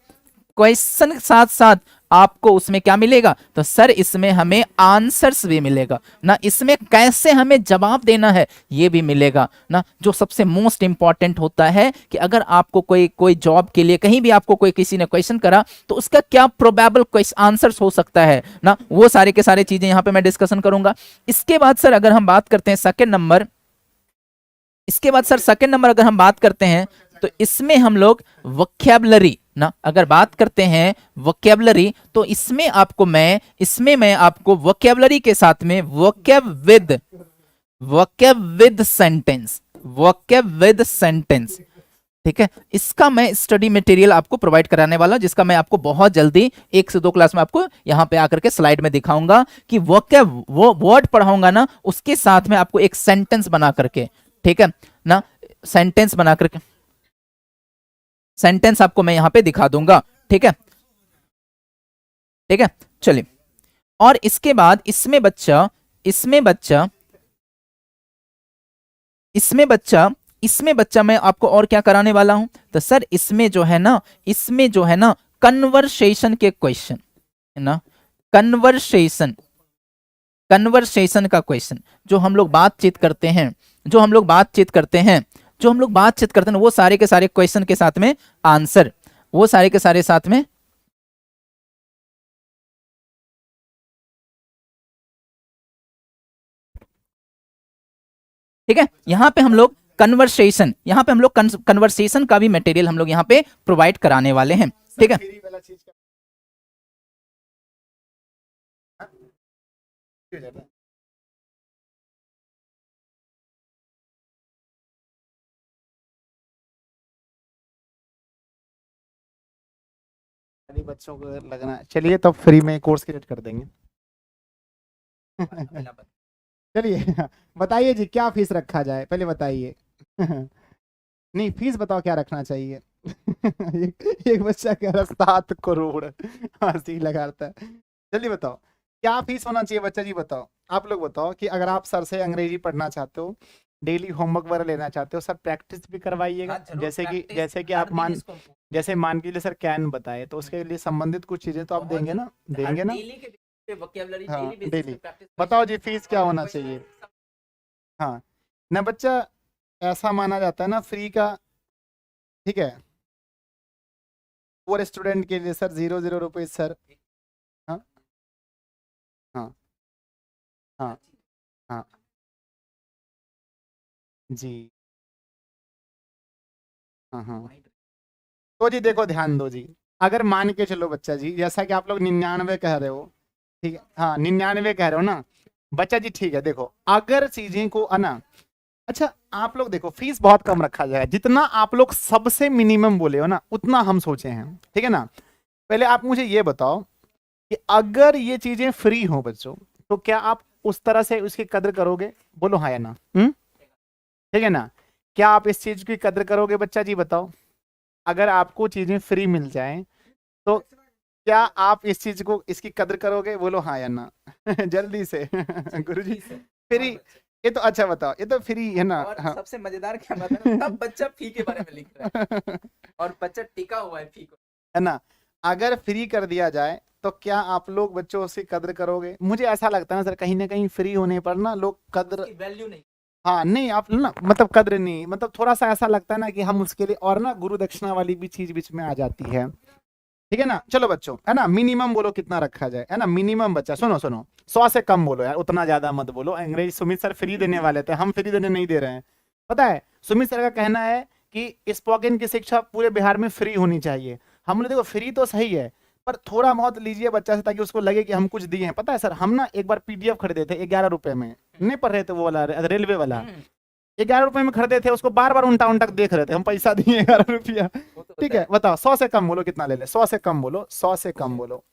क्वेश्चन के साथ साथ आपको उसमें क्या मिलेगा, तो सर इसमें हमें आंसर्स भी मिलेगा ना, इसमें कैसे हमें जवाब देना है ये भी मिलेगा ना, जो सबसे मोस्ट इंपॉर्टेंट होता है कि अगर आपको कोई जॉब के लिए कहीं भी आपको कोई किसी ने क्वेश्चन करा, तो उसका क्या प्रोबेबल आंसर्स हो सकता है ना, वो सारे के सारे चीजें यहां पे मैं डिस्कशन करूंगा। इसके बाद सर अगर हम बात करते हैं सेकेंड नंबर, इसके बाद सर सेकेंड नंबर अगर हम बात करते हैं, तो इसमें हम लोग वोकैबुलरी ना, अगर बात करते हैं वोकैबुलरी, तो इसमें मैं आपको वोकैबुलरी के साथ में वोकैब विद सेंटेंस, ठीक है, इसका मैं स्टडी मटेरियल आपको प्रोवाइड कराने वाला हूं, जिसका मैं आपको बहुत जल्दी 1 से 2 क्लास में आपको यहां पे आकर के स्लाइड में दिखाऊंगा कि वोकैब, वो वर्ड पढ़ाऊंगा ना, उसके साथ में आपको एक सेंटेंस बना करके, ठीक है ना, सेंटेंस बना करके, सेंटेंस आपको मैं यहां पे दिखा दूंगा। ठीक है, ठीक है, चलिए, और इसके बाद इसमें बच्चा मैं आपको और क्या कराने वाला हूं, तो सर इसमें जो है ना कन्वर्सेशन के क्वेश्चन है ना, कन्वर्सेशन का क्वेश्चन, जो हम लोग बातचीत करते हैं जो हम लोग बातचीत करते हैं, जो हम लोग बातचीत करते हैं वो सारे के सारे क्वेश्चन के साथ में आंसर, वो सारे के सारे साथ में, ठीक है। यहाँ पे हम लोग कन्वर्सेशन, यहाँ पे हम लोग कन्वर्सेशन का भी मटेरियल हम लोग यहाँ पे प्रोवाइड कराने वाले हैं, ठीक है। फ्री वाला चीज क्यों जाता है? अभी बच्चों को लगना, चलिए तब फ्री में कोर्स क्रिएट कर देंगे। चलिए बताइए जी, क्या फीस रखा जाए, पहले बताइए। नहीं, फीस बताओ क्या रखना चाहिए। एक बच्चा कह रहा 7 करोड़, हंसी लगाता है। जल्दी बताओ क्या फीस होना चाहिए बच्चा जी, बताओ। आप लोग बताओ कि अगर आप सर से अंग्रेजी पढ़ना चाहते हो, डेली होमवर्क वगैरह लेना चाहते हो, सर प्रैक्टिस भी करवाइएगा। जैसे कि आप जैसे मान के लिए सर कैन बताए, तो उसके लिए संबंधित कुछ चीजें तो आप देंगे ना, देंगे ना। हाँ डेली। बताओ जी फीस क्या होना चाहिए। हाँ ना बच्चा, ऐसा माना जाता है ना फ्री का, ठीक है, और स्टूडेंट के लिए सर 0 0 रुपये सर। हाँ हाँ हाँ हाँ जी। हाँ हाँ। तो जी देखो ध्यान दो जी, अगर मान के चलो बच्चा जी, जैसा कि आप लोग 99 कह रहे हो, ठीक है, हाँ 99 कह रहे हो ना बच्चा जी, ठीक है। देखो अगर चीजें को आना, अच्छा आप लोग देखो फीस बहुत कम रखा जाए, जितना आप लोग सबसे मिनिमम बोले हो ना उतना हम सोचे हैं, ठीक है ना। पहले आप मुझे ये बताओ कि अगर ये चीजें फ्री हो बच्चों, तो क्या आप उस तरह से उसकी कदर करोगे, बोलो हाँ या ना। ठीक है ना, क्या आप इस चीज की कदर करोगे बच्चा जी, बताओ। अगर आपको चीजें फ्री मिल जाएं तो क्या आप इस चीज को, इसकी कदर करोगे, बोलो हाँ या ना। जल्दी से गुरुजी फ्री, ये तो अच्छा बताओ, ये तो फ्री है ना। और हाँ। सबसे मजेदार क्या बात है ना, तब बच्चा फी के बारे में लिख रहा है और बच्चा टिका हुआ है फी को, है ना। अगर फ्री कर दिया जाए तो क्या आप लोग बच्चों उसकी कदर करोगे। मुझे ऐसा लगता है ना सर, कहीं ना कहीं फ्री होने पर ना लोग कदर, वैल्यू नहीं। हाँ नहीं आप ना मतलब कद्र नहीं, मतलब थोड़ा सा ऐसा लगता है ना कि हम उसके लिए, और ना गुरु दक्षिणा वाली भी चीज बीच में आ जाती है, ठीक है ना। चलो बच्चों, है ना, मिनिमम बोलो कितना रखा जाए, है ना मिनिमम। बच्चा सुनो सुनो, 100 से कम बोलो यार, उतना ज्यादा मत बोलो। अंग्रेज सुमित सर फ्री देने वाले थे, हम फ्री देने नहीं दे रहे हैं। पता है सुमित सर का कहना है कि स्पोकन की शिक्षा पूरे बिहार में फ्री होनी चाहिए। हमने देखो फ्री तो सही है, पर थोड़ा बहुत लीजिए बच्चा से, ताकि उसको लगे कि हम कुछ दिए हैं। पता है सर, हम ना एक बार पीडीएफ खरीदे थे 11 रुपए में, नहीं पढ़ रहे थे वो वाला रेलवे वाला, 11 रुपए में खरीदे थे, उसको बार बार उल्टा उल्टा देख रहे थे, हम पैसा दिए 11 रुपया। ठीक है बताओ 100 से कम बोलो कितना ले ले, 100 से कम बोलो, 100 से कम बोलो,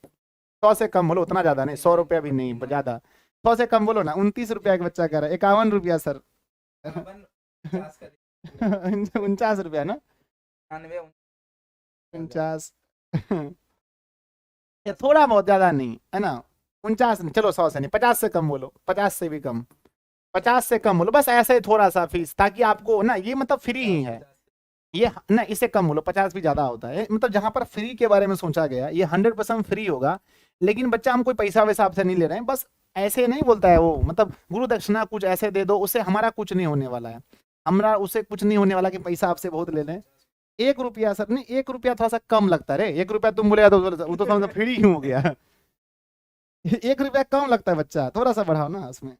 100 से कम बोलो, उतना ज्यादा नहीं, 100 रुपया भी नहीं ज्यादा, 100 से कम बोलो ना। 29 रुपया एक बच्चा कह रहा है, 51 रुपया सर। 49 रुपया ना, 49। ये थोड़ा बहुत ज्यादा नहीं है ना, 49 नहीं, चलो 100 से नहीं, 50 से कम बोलो, 50 से भी कम, 50 से कम बोलो, बस ऐसे ही थोड़ा सा फीस, ताकि आपको ना ये मतलब फ्री ही है ये ना। इससे कम बोलो, 50 भी ज्यादा होता है, मतलब जहां पर फ्री के बारे में सोचा गया, ये 100% फ्री होगा। लेकिन बच्चा हम कोई पैसा वैसा आपसे नहीं ले रहे हैं, बस ऐसे नहीं बोलता है वो, मतलब गुरु दक्षिणा कुछ ऐसे दे दो, उससे हमारा कुछ नहीं होने वाला है, हमारा उससे कुछ नहीं होने वाला कि पैसा आपसे बहुत ले लें। 1 रुपया सर नहीं, 1 रुपया थोड़ा सा कम लगता है रे, 1 रुपया तुम बोले तो वो तो समझ फ्री ही हो गया। 1 रुपया कम लगता है बच्चा, थोड़ा सा बढ़ाओ ना उसमें।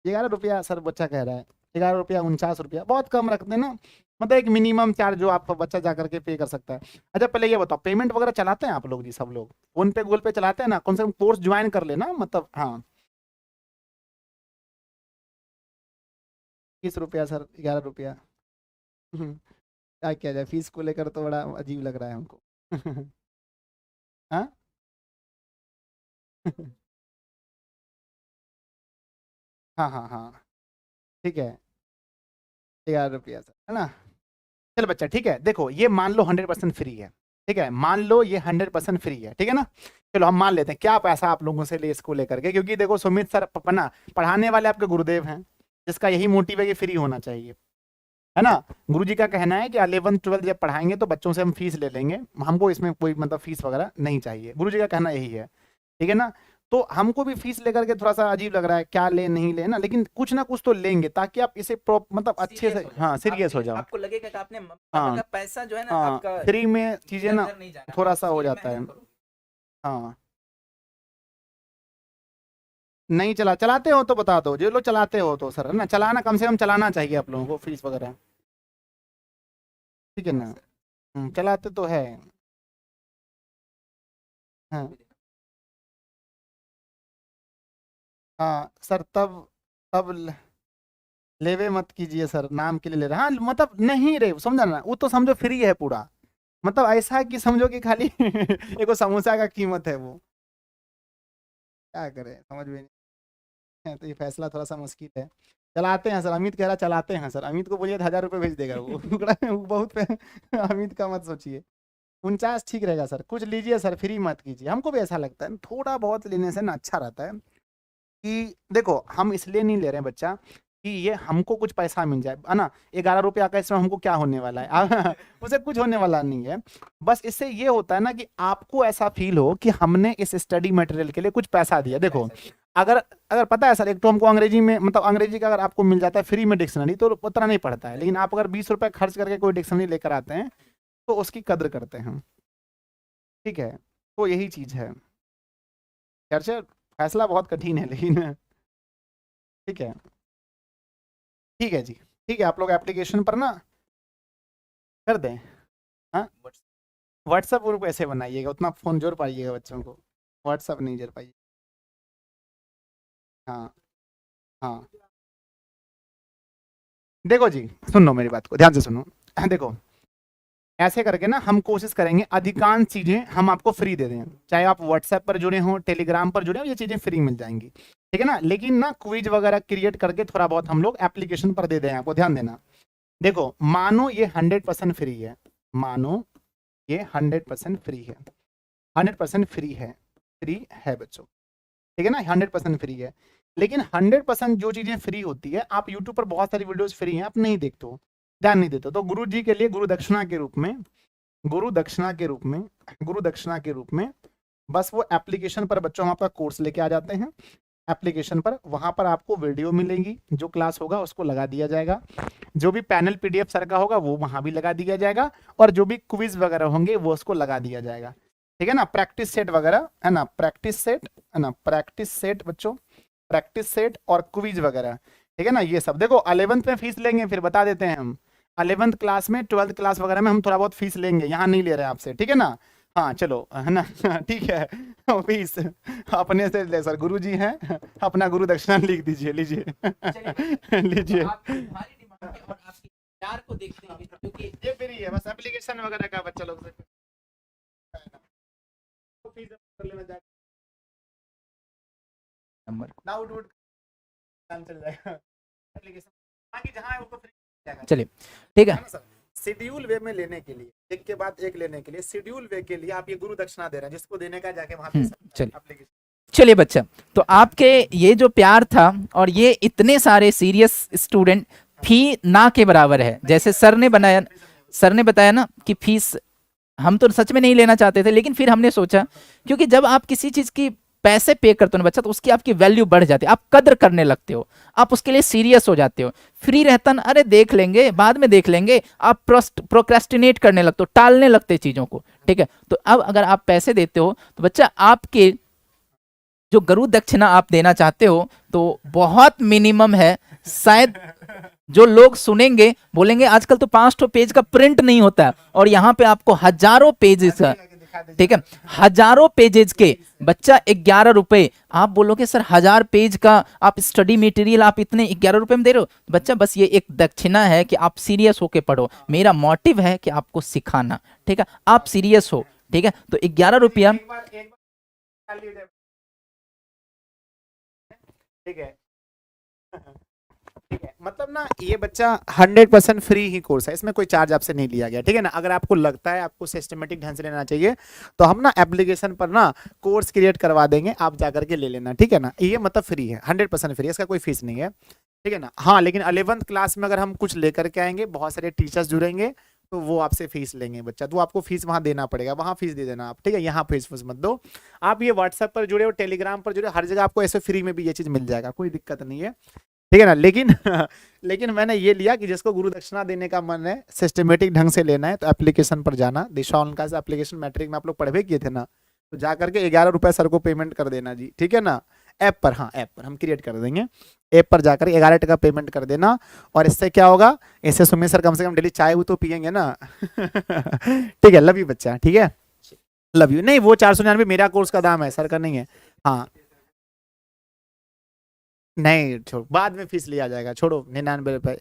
11 रुपया सर बच्चा कह रहा है, 11 रुपया, 49 रुपया, बहुत कम रखते हैं ना, मतलब एक मिनिमम चार्ज जो आप बच्चा जा करके पे कर सकता है। अच्छा पहले ये बताओ, पेमेंट वगैरह चलाते हैं आप लोग जी, सब लोग फोन पे गूगल पे चलाते हैं ना, कम से कम कोर्स ज्वाइन कर लेना, मतलब हाँ। 30 रुपया सर, 11 रुपया। क्या किया जाए, फीस को लेकर तो बड़ा अजीब लग रहा है हमको। हाँ। हाँ हाँ हाँ ठीक है, 11 रुपया सर, है ना। चलो बच्चा ठीक है, देखो ये मान लो 100% फ्री है, ठीक है, मान लो ये 100% फ्री है, ठीक है ना। चलो हम मान लेते हैं, क्या पैसा आप लोगों से ले इसको लेकर के, क्योंकि देखो सुमित सर पन्ना पढ़ाने वाले आपके गुरुदेव हैं, जिसका यही मोटिव है कि फ्री होना चाहिए, है ना। गुरुजी का कहना है कि 11th 12th जब पढ़ाएंगे तो बच्चों से हम फीस ले लेंगे, हमको इसमें कोई मतलब फीस वगैरह नहीं चाहिए, गुरुजी का कहना यही है, ठीक है ना। तो हमको भी फीस लेकर के थोड़ा सा अजीब लग रहा है, क्या ले नहीं ले ना, लेकिन कुछ ना कुछ तो लेंगे ताकि आप इसे मतलब अच्छे से, हाँ, सीरियस हो जाओ। आपको लगेगा कि आपने हाँ, पापा का पैसा जो है ना हाँ, आपका फ्री में चीजें ना इधर नहीं जाना, थोड़ा आप सा हो इसके लिए जाता है। मेहनत करो। हाँ, नहीं चलाते हो तो बता दो, जो लोग चलाते हो तो सर है ना, चलाना कम से कम चलाना चाहिए आप लोगों को, फीस वगैरह, ठीक है ना। चलाते तो है। हाँ, हाँ सर, तब तब लेवे मत कीजिए सर, नाम के लिए ले रहे, हाँ मतलब नहीं रे, समझा ना, वो तो समझो फ्री है पूरा, मतलब ऐसा है कि समझो कि खाली एक समोसा का कीमत है वो, क्या करें समझ में नहीं है, तो ये फैसला थोड़ा सा मुश्किल है। चलाते हैं सर, अमित कह रहा चलाते हैं सर, अमित को बोलिए 1000 रुपये भेज देगा वो वो बहुत अमित का मत सोचिए, 49 ठीक रहेगा सर, कुछ लीजिए सर, फ्री मत कीजिए, हमको भी ऐसा लगता है थोड़ा बहुत लेने से ना अच्छा रहता है, कि देखो हम इसलिए नहीं ले रहे हैं बच्चा कि ये हमको कुछ पैसा मिल जाए, है ना, 11 रुपया का इसमें हमको क्या होने वाला है उसे कुछ होने वाला नहीं है, बस इससे ये होता है ना कि आपको ऐसा फील हो कि हमने इस स्टडी मटेरियल के लिए कुछ पैसा दिया। देखो अगर अगर पता है सर, एक तो हमको अंग्रेजी में, मतलब अंग्रेजी का अगर आपको मिल जाता है फ्री में डिक्शनरी तो उतना नहीं पड़ता है, लेकिन आप अगर 20 रुपए खर्च करके कोई डिक्शनरी लेकर आते हैं तो उसकी कद्र करते हैं, ठीक है, तो यही चीज है। खैर से फैसला बहुत कठिन है लेकिन ठीक है, ठीक है जी, ठीक है, आप लोग एप्लीकेशन पर ना कर दें, हाँ, व्हाट्सएप ग्रुप कैसे बनाइएगा, उतना फ़ोन जोड़ पाइएगा बच्चों को, व्हाट्सएप नहीं जोड़ पाइए, हाँ, हाँ, देखो जी, सुनो मेरी बात को ध्यान से सुनो देखो, ऐसे करके ना हम कोशिश करेंगे अधिकांश चीज़ें हम आपको फ्री दे दें, चाहे आप व्हाट्सएप पर जुड़े हों, टेलीग्राम पर जुड़े हो, ये चीज़ें फ्री मिल जाएंगी, ठीक है ना, लेकिन ना क्विज वगैरह क्रिएट करके थोड़ा बहुत हम लोग एप्लीकेशन पर दे दें आपको, ध्यान देना। देखो मानो ये 100% फ्री है, मानो ये 100% फ्री है, 100% फ्री है बच्चों, ठीक है ना, 100% फ्री है, लेकिन 100% जो चीज़ें फ्री होती है, आप यूट्यूब पर बहुत सारी वीडियोस फ्री हैं, आप नहीं देखते हो, ध्यान नहीं देते हो, तो गुरु जी के लिए गुरु दक्षिणा के रूप में, गुरु दक्षिणा के रूप में, गुरु दक्षिणा के रूप में बस वो एप्लीकेशन पर बच्चों हम आपका कोर्स लेके आ जाते हैं, एप्लीकेशन पर, वहां पर आपको वीडियो मिलेंगी, जो क्लास होगा उसको लगा दिया जाएगा, जो भी पैनल पीडीएफ सर का होगा वो वहां भी लगा दिया जाएगा, और जो भी क्विज वगैरह होंगे वो उसको लगा दिया जाएगा, ठीक है ना, प्रैक्टिस सेट वगैरह है ना, प्रैक्टिस सेट है ना, प्रैक्टिस सेट बच्चों, प्रैक्टिस सेट और क्विज वगैरह, ठीक है ना, ये सब देखो 11th में फीस लेंगे, फिर बता देते हैं हम 11th क्लास में, 12th क्लास वगैरह में हम थोड़ा बहुत फीस लेंगे, यहाँ नहीं ले रहे हैं आपसे, ठीक है ना, हाँ चलो है ना ठीक है फीस अपने से ले सर, गुरु जी हैं, अपना गुरु दक्षिणा लिख दीजिए, लीजिए लीजिए, आप हमारी डिमांड और आपकी प्यार को देखते हैं क्योंकि ये फ्री है, बस एप्लीकेशन वगैरह का बच्चा लोग से फीस कर लेना जाए, नंबर डाउट वुट काम चल जाएगा, एप्लीकेशन बाकी जहाँ है वो तो फ्री जाएगा, चलिए ठीक है। है ना सर। शेड्यूल वे में लेने के लिए, एक के बाद एक लेने के लिए, शेड्यूल वे के लिए आप ये गुरु दक्षिणा दे रहे हैं, जिसको देने का जाके वहां पे चलिए एप्लीकेशन, चलिए बच्चा, तो आपके ये जो प्यार था और ये इतने सारे सीरियस स्टूडेंट फी ना के बराबर है, जैसे सर ने बताया ना कि फीस हम तो सच में नहीं लेना चाहते थे, लेकिन फिर हमने सोचा क्योंकि जब आप किसी चीज की पैसे पे करते हो ना बच्चा, तो उसकी आपकी वैल्यू बढ़ जाती है, आप कद्र करने लगते हो, आप उसके लिए सीरियस हो जाते हो। फ्री रहता ना, अरे देख लेंगे बाद में देख लेंगे, आप प्रोक्रेस्टिनेट करने लगते हो, टालने लगते हो चीजों को, ठीक है। तो अब अगर आप पैसे देते हो तो बच्चा आपके जो गुरु दक्षिणा आप देना चाहते हो तो बहुत मिनिमम है, शायद जो लोग सुनेंगे बोलेंगे आजकल तो 500 पेज का प्रिंट नहीं होता है, और यहाँ पे आपको हजारों पेजेस का, ठीक है, हजारों पेजेस के बच्चा 11 रुपए, आप बोलोगे सर 1000 पेज का आप स्टडी मटेरियल आप इतने 11 रुपए में दे रहे हो, बच्चा बस ये एक दक्षिणा है कि आप सीरियस होके पढ़ो, मेरा मोटिव है कि आपको सिखाना, ठीक है, आप सीरियस हो, ठीक है, तो 11 रुपया, ठीक है ठीक है, मतलब ना ये बच्चा 100% फ्री ही कोर्स है, इसमें कोई चार्ज आपसे नहीं लिया गया, ठीक है ना, अगर आपको लगता है आपको सिस्टमेटिक ढंग से लेना चाहिए तो हम ना एप्लीकेशन पर ना कोर्स क्रिएट करवा देंगे, आप जाकर के ले लेना, ठीक है ना, ये मतलब फ्री है, 100% फ्री है, इसका कोई फीस नहीं है, ठीक है ना, हाँ लेकिन 11th क्लास में अगर हम कुछ लेकर के आएंगे, बहुत सारे टीचर्स जुड़ेंगे, तो वो आपसे फीस लेंगे बच्चा, तो आपको फीस वहां देना पड़ेगा, वहां फीस दे देना आप, ठीक है। यहाँ फीस फीस मत दो आप। ये व्हाट्सएप पर जुड़े हो, टेलीग्राम पर जुड़े, हर जगह आपको ऐसे फ्री में भी ये चीज मिल जाएगा, कोई दिक्कत नहीं है, ठीक है ना। लेकिन लेकिन मैंने ये लिया कि जिसको गुरु दक्षिणा देने का मन है, सिस्टमेटिक ढंग से लेना है, तो एप्लीकेशन पर जाना, दिशा ऑनलाइन का एप्लीकेशन मैट्रिक में आप लोग पढ़वे किए थे ना, तो जा करके 11 रुपए सर को पेमेंट कर देना जी, ठीक है ना। ऐप पर, हाँ ऐप पर हम क्रिएट कर देंगे, ऐप पर जाकर 11 टका पेमेंट कर देना। और इससे क्या होगा, इससे सुमित सर कम से कम डेली चाय वो तो पियेंगे ना। ठीक है, लव यू बच्चा, ठीक है, लव यू। नहीं वो 499 मेरा कोर्स का दाम है, सर का नहीं है। हाँ नहीं छोड़, बाद में फीस लिया जाएगा, छोड़ो 99 रुपए।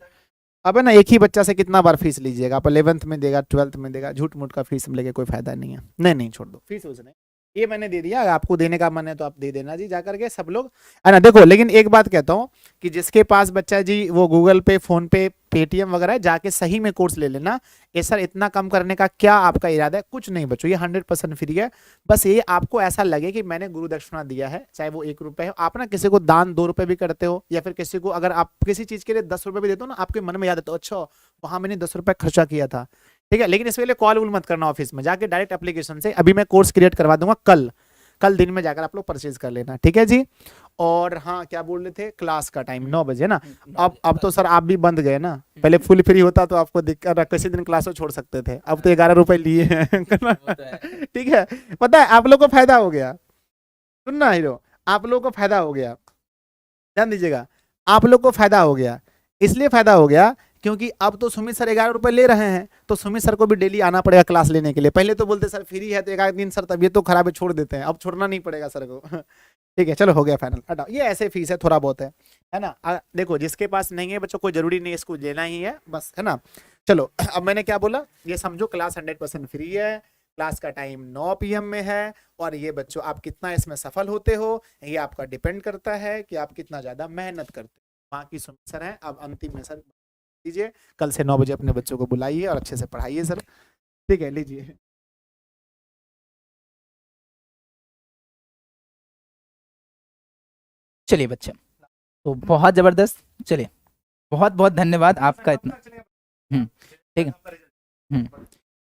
अब है ना, एक ही बच्चा से कितना बार फीस लीजिएगा आप, 11th में देगा, 12th में देगा, झूठ मूठ का फीस लेके कोई फायदा नहीं है। नहीं नहीं छोड़ दो, फीस उसने, ये मैंने दे दिया, आपको देने का मन है तो आप दे देना जी, जाकर के सब लोग, है ना। देखो लेकिन एक बात कहता हूँ कि जिसके पास बच्चा जी वो गूगल पे, फोन पे, पेटीएम वगैरह है, जाके सही में कोर्स ले लेना। ये सर इतना कम करने का क्या आपका इरादा है, कुछ नहीं बच्चों, ये 100% फ्री है। बस ये आपको ऐसा लगे कि मैंने गुरु दक्षिणा दिया है, चाहे वो 1 रुपए हो, आप ना किसी को दान 2 रुपए भी करते हो, या फिर किसी को अगर आप किसी चीज के लिए 10 रुपए भी देते हो ना, आपके मन में याद आता है अच्छा वहां मैंने 10 रुपए खर्चा किया था, ठीक है। लेकिन इसके लिए कॉल वूल मत करना ऑफिस में, जाके डायरेक्ट एप्लीकेशन से, अभी मैं कोर्स क्रिएट करवा दूंगा, कल दिन में जाकर आप लोग परचेज कर लेना, ठीक है जी। और हाँ क्या बोल रहे थे, क्लास का टाइम 9 बजे ना। अब तो सर आप भी बंद गए ना, पहले फुल फ्री होता तो आपको दिक्कत, किसी दिन क्लास छोड़ सकते थे, अब तो 11 रुपए लिए हैं। ठीक है, पता है आप लोग को फायदा हो गया, सुनना हीरो, आप लोग को फायदा हो गया, ध्यान दीजिएगा, आप लोग को फायदा हो गया। इसलिए फायदा हो गया क्योंकि अब तो सुमित सर 11 रुपए ले रहे हैं, तो सुमित सर को भी डेली आना पड़ेगा क्लास लेने के लिए। पहले तो बोलते सर फ्री है तो एक आध दिन सर तबीयत तो खराब है छोड़ देते हैं, अब छोड़ना नहीं पड़ेगा सर को। ठीक है चलो हो गया फाइनल, हटाओ, ये ऐसे फीस है, थोड़ा बहुत है ना। देखो जिसके पास नहीं है बच्चों, कोई जरूरी नहीं है इसको लेना ही है बस, है ना। चलो अब मैंने क्या बोला, ये समझो क्लास 100% फ्री है, क्लास का टाइम 9 PM में है, और ये बच्चों आप कितना इसमें सफल होते हो ये आपका डिपेंड करता है कि आप कितना ज्यादा मेहनत करते हो। बाकी सुमित सर है, अब अंतिम में सर लीजिए, कल से 9 बजे अपने बच्चों को बुलाइए और अच्छे से पढ़ाइए सर, ठीक है लीजिए। चलिए बच्चे, तो बहुत जबरदस्त, चलिए बहुत बहुत धन्यवाद आपका इतना। ठीक है,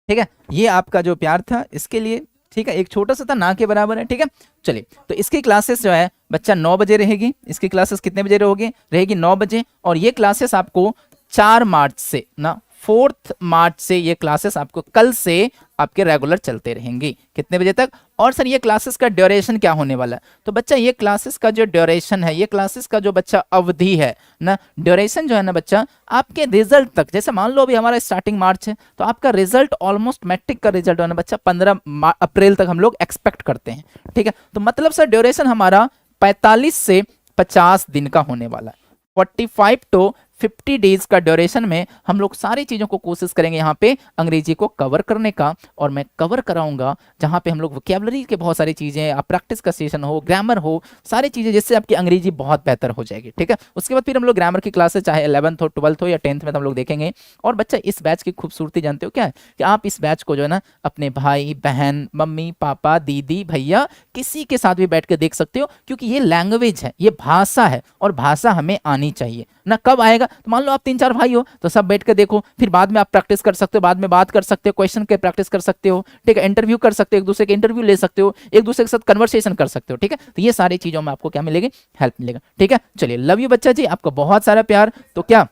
ठीक है, ये आपका जो प्यार था इसके लिए, ठीक है, एक छोटा सा था ना के बराबर है, ठीक है। चलिए तो इसकी क्लासेस जो है बच्चा 9 बजे रहेगी, इसकी क्लासेस कितने बजे रहेगी 9 बजे, और ये क्लासेस आपको 4 मार्च से ना 4 मार्च से ये क्लासेस आपको कल से आपके रेगुलर चलते रहेंगी, कितने बजे तक। और सर ये क्लासेस का ड्यूरेशन क्या होने वाला है, तो बच्चा ये क्लासेस का जो ड्यूरेशन है, ये क्लासेस का जो बच्चा अवधि है ना, ड्यूरेशन जो है ना बच्चा, आपके रिजल्ट तक, जैसे मान लो अभी हमारा स्टार्टिंग मार्च है, तो आपका रिजल्ट ऑलमोस्ट मैट्रिक का रिजल्ट है ना बच्चा 15 अप्रैल तक हम लोग एक्सपेक्ट करते हैं, ठीक है। तो मतलब सर ड्यूरेशन हमारा 45 से 50 दिन का होने वाला है, 45 to 50 डेज का ड्यूरेशन में हम लोग सारी चीज़ों को कोशिश करेंगे यहाँ पे अंग्रेजी को कवर करने का, और मैं कवर कराऊंगा जहाँ पे हम लोग वोकैबुलरी के बहुत सारी चीज़ें, आप प्रैक्टिस का सेशन हो, ग्रामर हो, सारी चीज़ें जिससे आपकी अंग्रेजी बहुत बेहतर हो जाएगी, ठीक है। उसके बाद फिर हम लोग ग्रामर की क्लासेस चाहे 11th हो, 12th हो या 10th में तो हम लोग देखेंगे। और बच्चा इस बैच की खूबसूरती जानते हो क्या है, कि आप इस बैच को जो है ना अपने भाई बहन, मम्मी पापा, दीदी भैया, किसी के साथ भी बैठ के देख सकते हो, क्योंकि ये लैंग्वेज है, ये भाषा है, और भाषा हमें आनी चाहिए ना। कब आएगा, तो मान लो आप 3-4 भाई हो तो सब बैठ के देखो, फिर बाद में आप प्रैक्टिस कर सकते हो, बाद में बात कर सकते हो, क्वेश्चन के प्रैक्टिस कर सकते हो, ठीक है, इंटरव्यू कर सकते हो, एक दूसरे के इंटरव्यू ले सकते हो, एक दूसरे के साथ कन्वर्सेशन कर सकते हो, ठीक है। तो ये सारी चीजों में आपको क्या मिलेगी, हेल्प मिलेगा, ठीक है। चलिए लव यू बच्चा जी, आपको बहुत सारा प्यार। तो क्या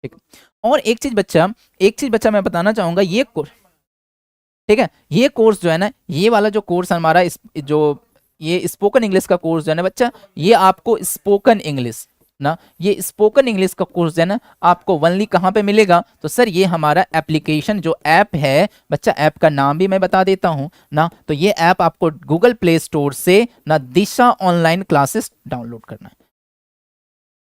ठीक, और एक चीज बच्चा मैं बताना चाहूंगा, ये कोर्स, ठीक है, ये कोर्स जो है ना, ये वाला जो कोर्स हमारा जो ये स्पोकन इंग्लिश का कोर्स जो है ना बच्चा, ये आपको स्पोकन इंग्लिश ना, ये स्पोकन इंग्लिश का कोर्स जो है ना आपको ओनली कहाँ पे मिलेगा, तो सर ये हमारा एप्लीकेशन जो ऐप है बच्चा, ऐप का नाम भी मैं बता देता हूँ ना, तो ये ऐप आपको गूगल प्ले स्टोर से ना दिशा ऑनलाइन क्लासेस डाउनलोड करना है,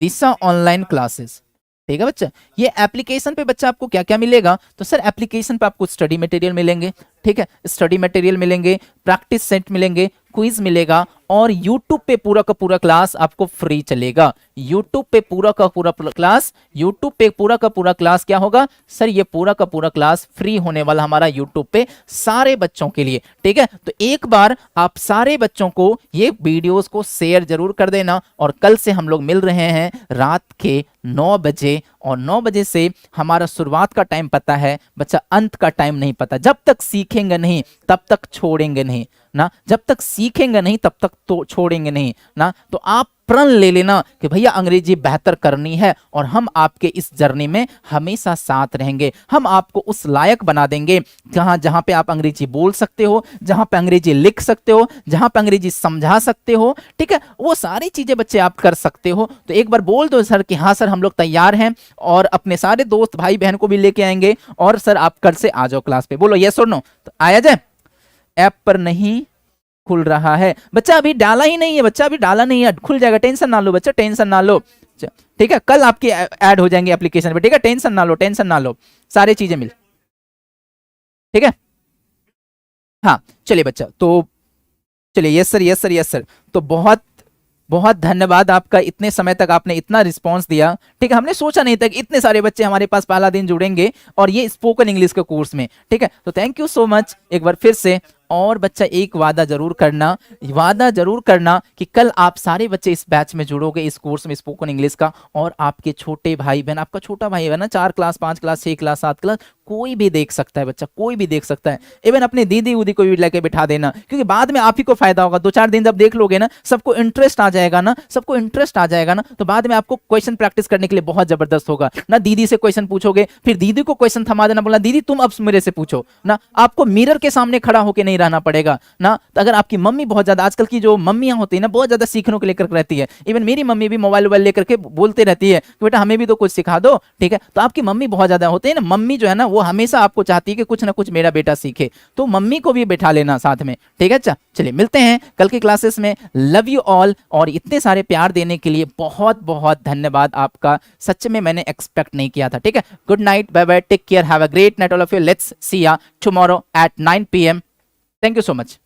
दिशा ऑनलाइन क्लासेस, ठीक है बच्चा। ये एप्लीकेशन पे बच्चा आपको क्या क्या मिलेगा, तो सर एप्लीकेशन पे आपको स्टडी मटेरियल मिलेंगे, ठीक है, स्टडी मटेरियल मिलेंगे, प्रैक्टिस सेट मिलेंगे, क्विज मिलेगा, और YouTube पे पूरा का पूरा क्लास आपको फ्री चलेगा। YouTube पे पूरा का पूरा क्लास, YouTube पे पूरा का पूरा क्लास क्या होगा सर, ये पूरा का पूरा क्लास फ्री होने वाला हमारा YouTube पे सारे बच्चों के लिए, ठीक है। तो एक बार आप सारे बच्चों को ये वीडियोस को शेयर जरूर कर देना, और कल से हम लोग मिल रहे हैं रात के 9 बजे, और 9 बजे से हमारा शुरुआत का टाइम पता है बच्चा, अंत का टाइम नहीं पता। जब तक सीखेंगे नहीं तब तक छोड़ेंगे नहीं ना, जब तक सीखेंगे नहीं तब तक तो छोड़ेंगे नहीं ना। तो आप प्रण ले लेना कि भैया अंग्रेजी बेहतर करनी है, और हम आपके इस जर्नी में हमेशा साथ रहेंगे। हम आपको उस लायक बना देंगे जहां पे आप अंग्रेजी बोल सकते हो, जहां पे अंग्रेजी लिख सकते हो, जहां पे अंग्रेजी समझा सकते हो, ठीक है। वो सारी चीजें बच्चे आप कर सकते हो। तो एक बार बोल दो सर कि हाँ सर हम लोग तैयार हैं, और अपने सारे दोस्त भाई बहन को भी लेके आएंगे, और सर आप कल से आ जाओ क्लास पे। बोलो यस और नो, तो आया जाए। ऐप पर नहीं खुल रहा है बच्चा, अभी डाला ही नहीं है बच्चा, अभी डाला नहीं है, खुल जाएगा, टेंशन ना लो बच्चा, टेंशन ना लो, ठीक है। कल आपके ऐड हो जाएंगे एप्लीकेशन पे, ठीक है, टेंशन ना लो, टेंशन ना लो, सारी चीजें मिल, ठीक है। हाँ चलिए बच्चा, तो चलिए yes sir, yes sir, yes sir. तो बहुत बहुत धन्यवाद आपका, इतने समय तक आपने इतना रिस्पांस दिया, ठीक है। हमने सोचा नहीं था कि इतने सारे बच्चे हमारे पास पहला दिन जुड़ेंगे, और ये स्पोकन इंग्लिश के कोर्स में, ठीक है। तो थैंक यू सो मच एक बार फिर से। और बच्चा एक वादा जरूर करना, वादा जरूर करना कि कल आप सारे बच्चे इस बैच में जुड़ोगे, इस कोर्स में स्पोकन इंग्लिश का, और आपके छोटे भाई बहन, आपका छोटा भाई बहन ना 4 क्लास 5 क्लास 6 क्लास 7 क्लास, कोई भी देख सकता है बच्चा, कोई भी देख सकता है। इवन अपने दीदी उदी को भी लेके बिठा देना, क्योंकि बाद में आप ही को फायदा होगा। 2-4 दिन जब देख लोगे ना, सबको इंटरेस्ट आ जाएगा ना, सबको इंटरेस्ट आ जाएगा ना, तो बाद में आपको क्वेश्चन प्रैक्टिस करने के लिए बहुत जबरदस्त होगा ना। दीदी से क्वेश्चन पूछोगे, फिर दीदी को क्वेश्चन थमा देना, बोला दीदी तुम अब मेरे से पूछो ना। आपको मिरर के सामने खड़ा होकर नहीं रहना पड़ेगा ना। तो अगर आपकी मम्मी बहुत ज्यादा, आजकल की जो मम्मियां होती है ना, बहुत ज्यादा सीखने को लेकर रहती है, इवन मेरी मम्मी भी मोबाइल लेकर के बोलते रहती है कि बेटा हमें भी तो कुछ सिखा दो, ठीक है। तो आपकी मम्मी बहुत ज्यादा होते हैं ना, मम्मी जो है ना वो हमेशा आपको चाहती है कि कुछ ना कुछ मेरा बेटा सीखे, तो मम्मी को भी बैठा लेना साथ में, ठीक है। अच्छा चलिए मिलते हैं कल की क्लासेस में। लव यू ऑल, और इतने सारे प्यार देने के लिए बहुत बहुत धन्यवाद आपका, सच में मैंने एक्सपेक्ट नहीं किया था, ठीक है। Good night, bye bye, take care, have a great night all of you, let's see ya tomorrow at 9 PM। Thank you so much.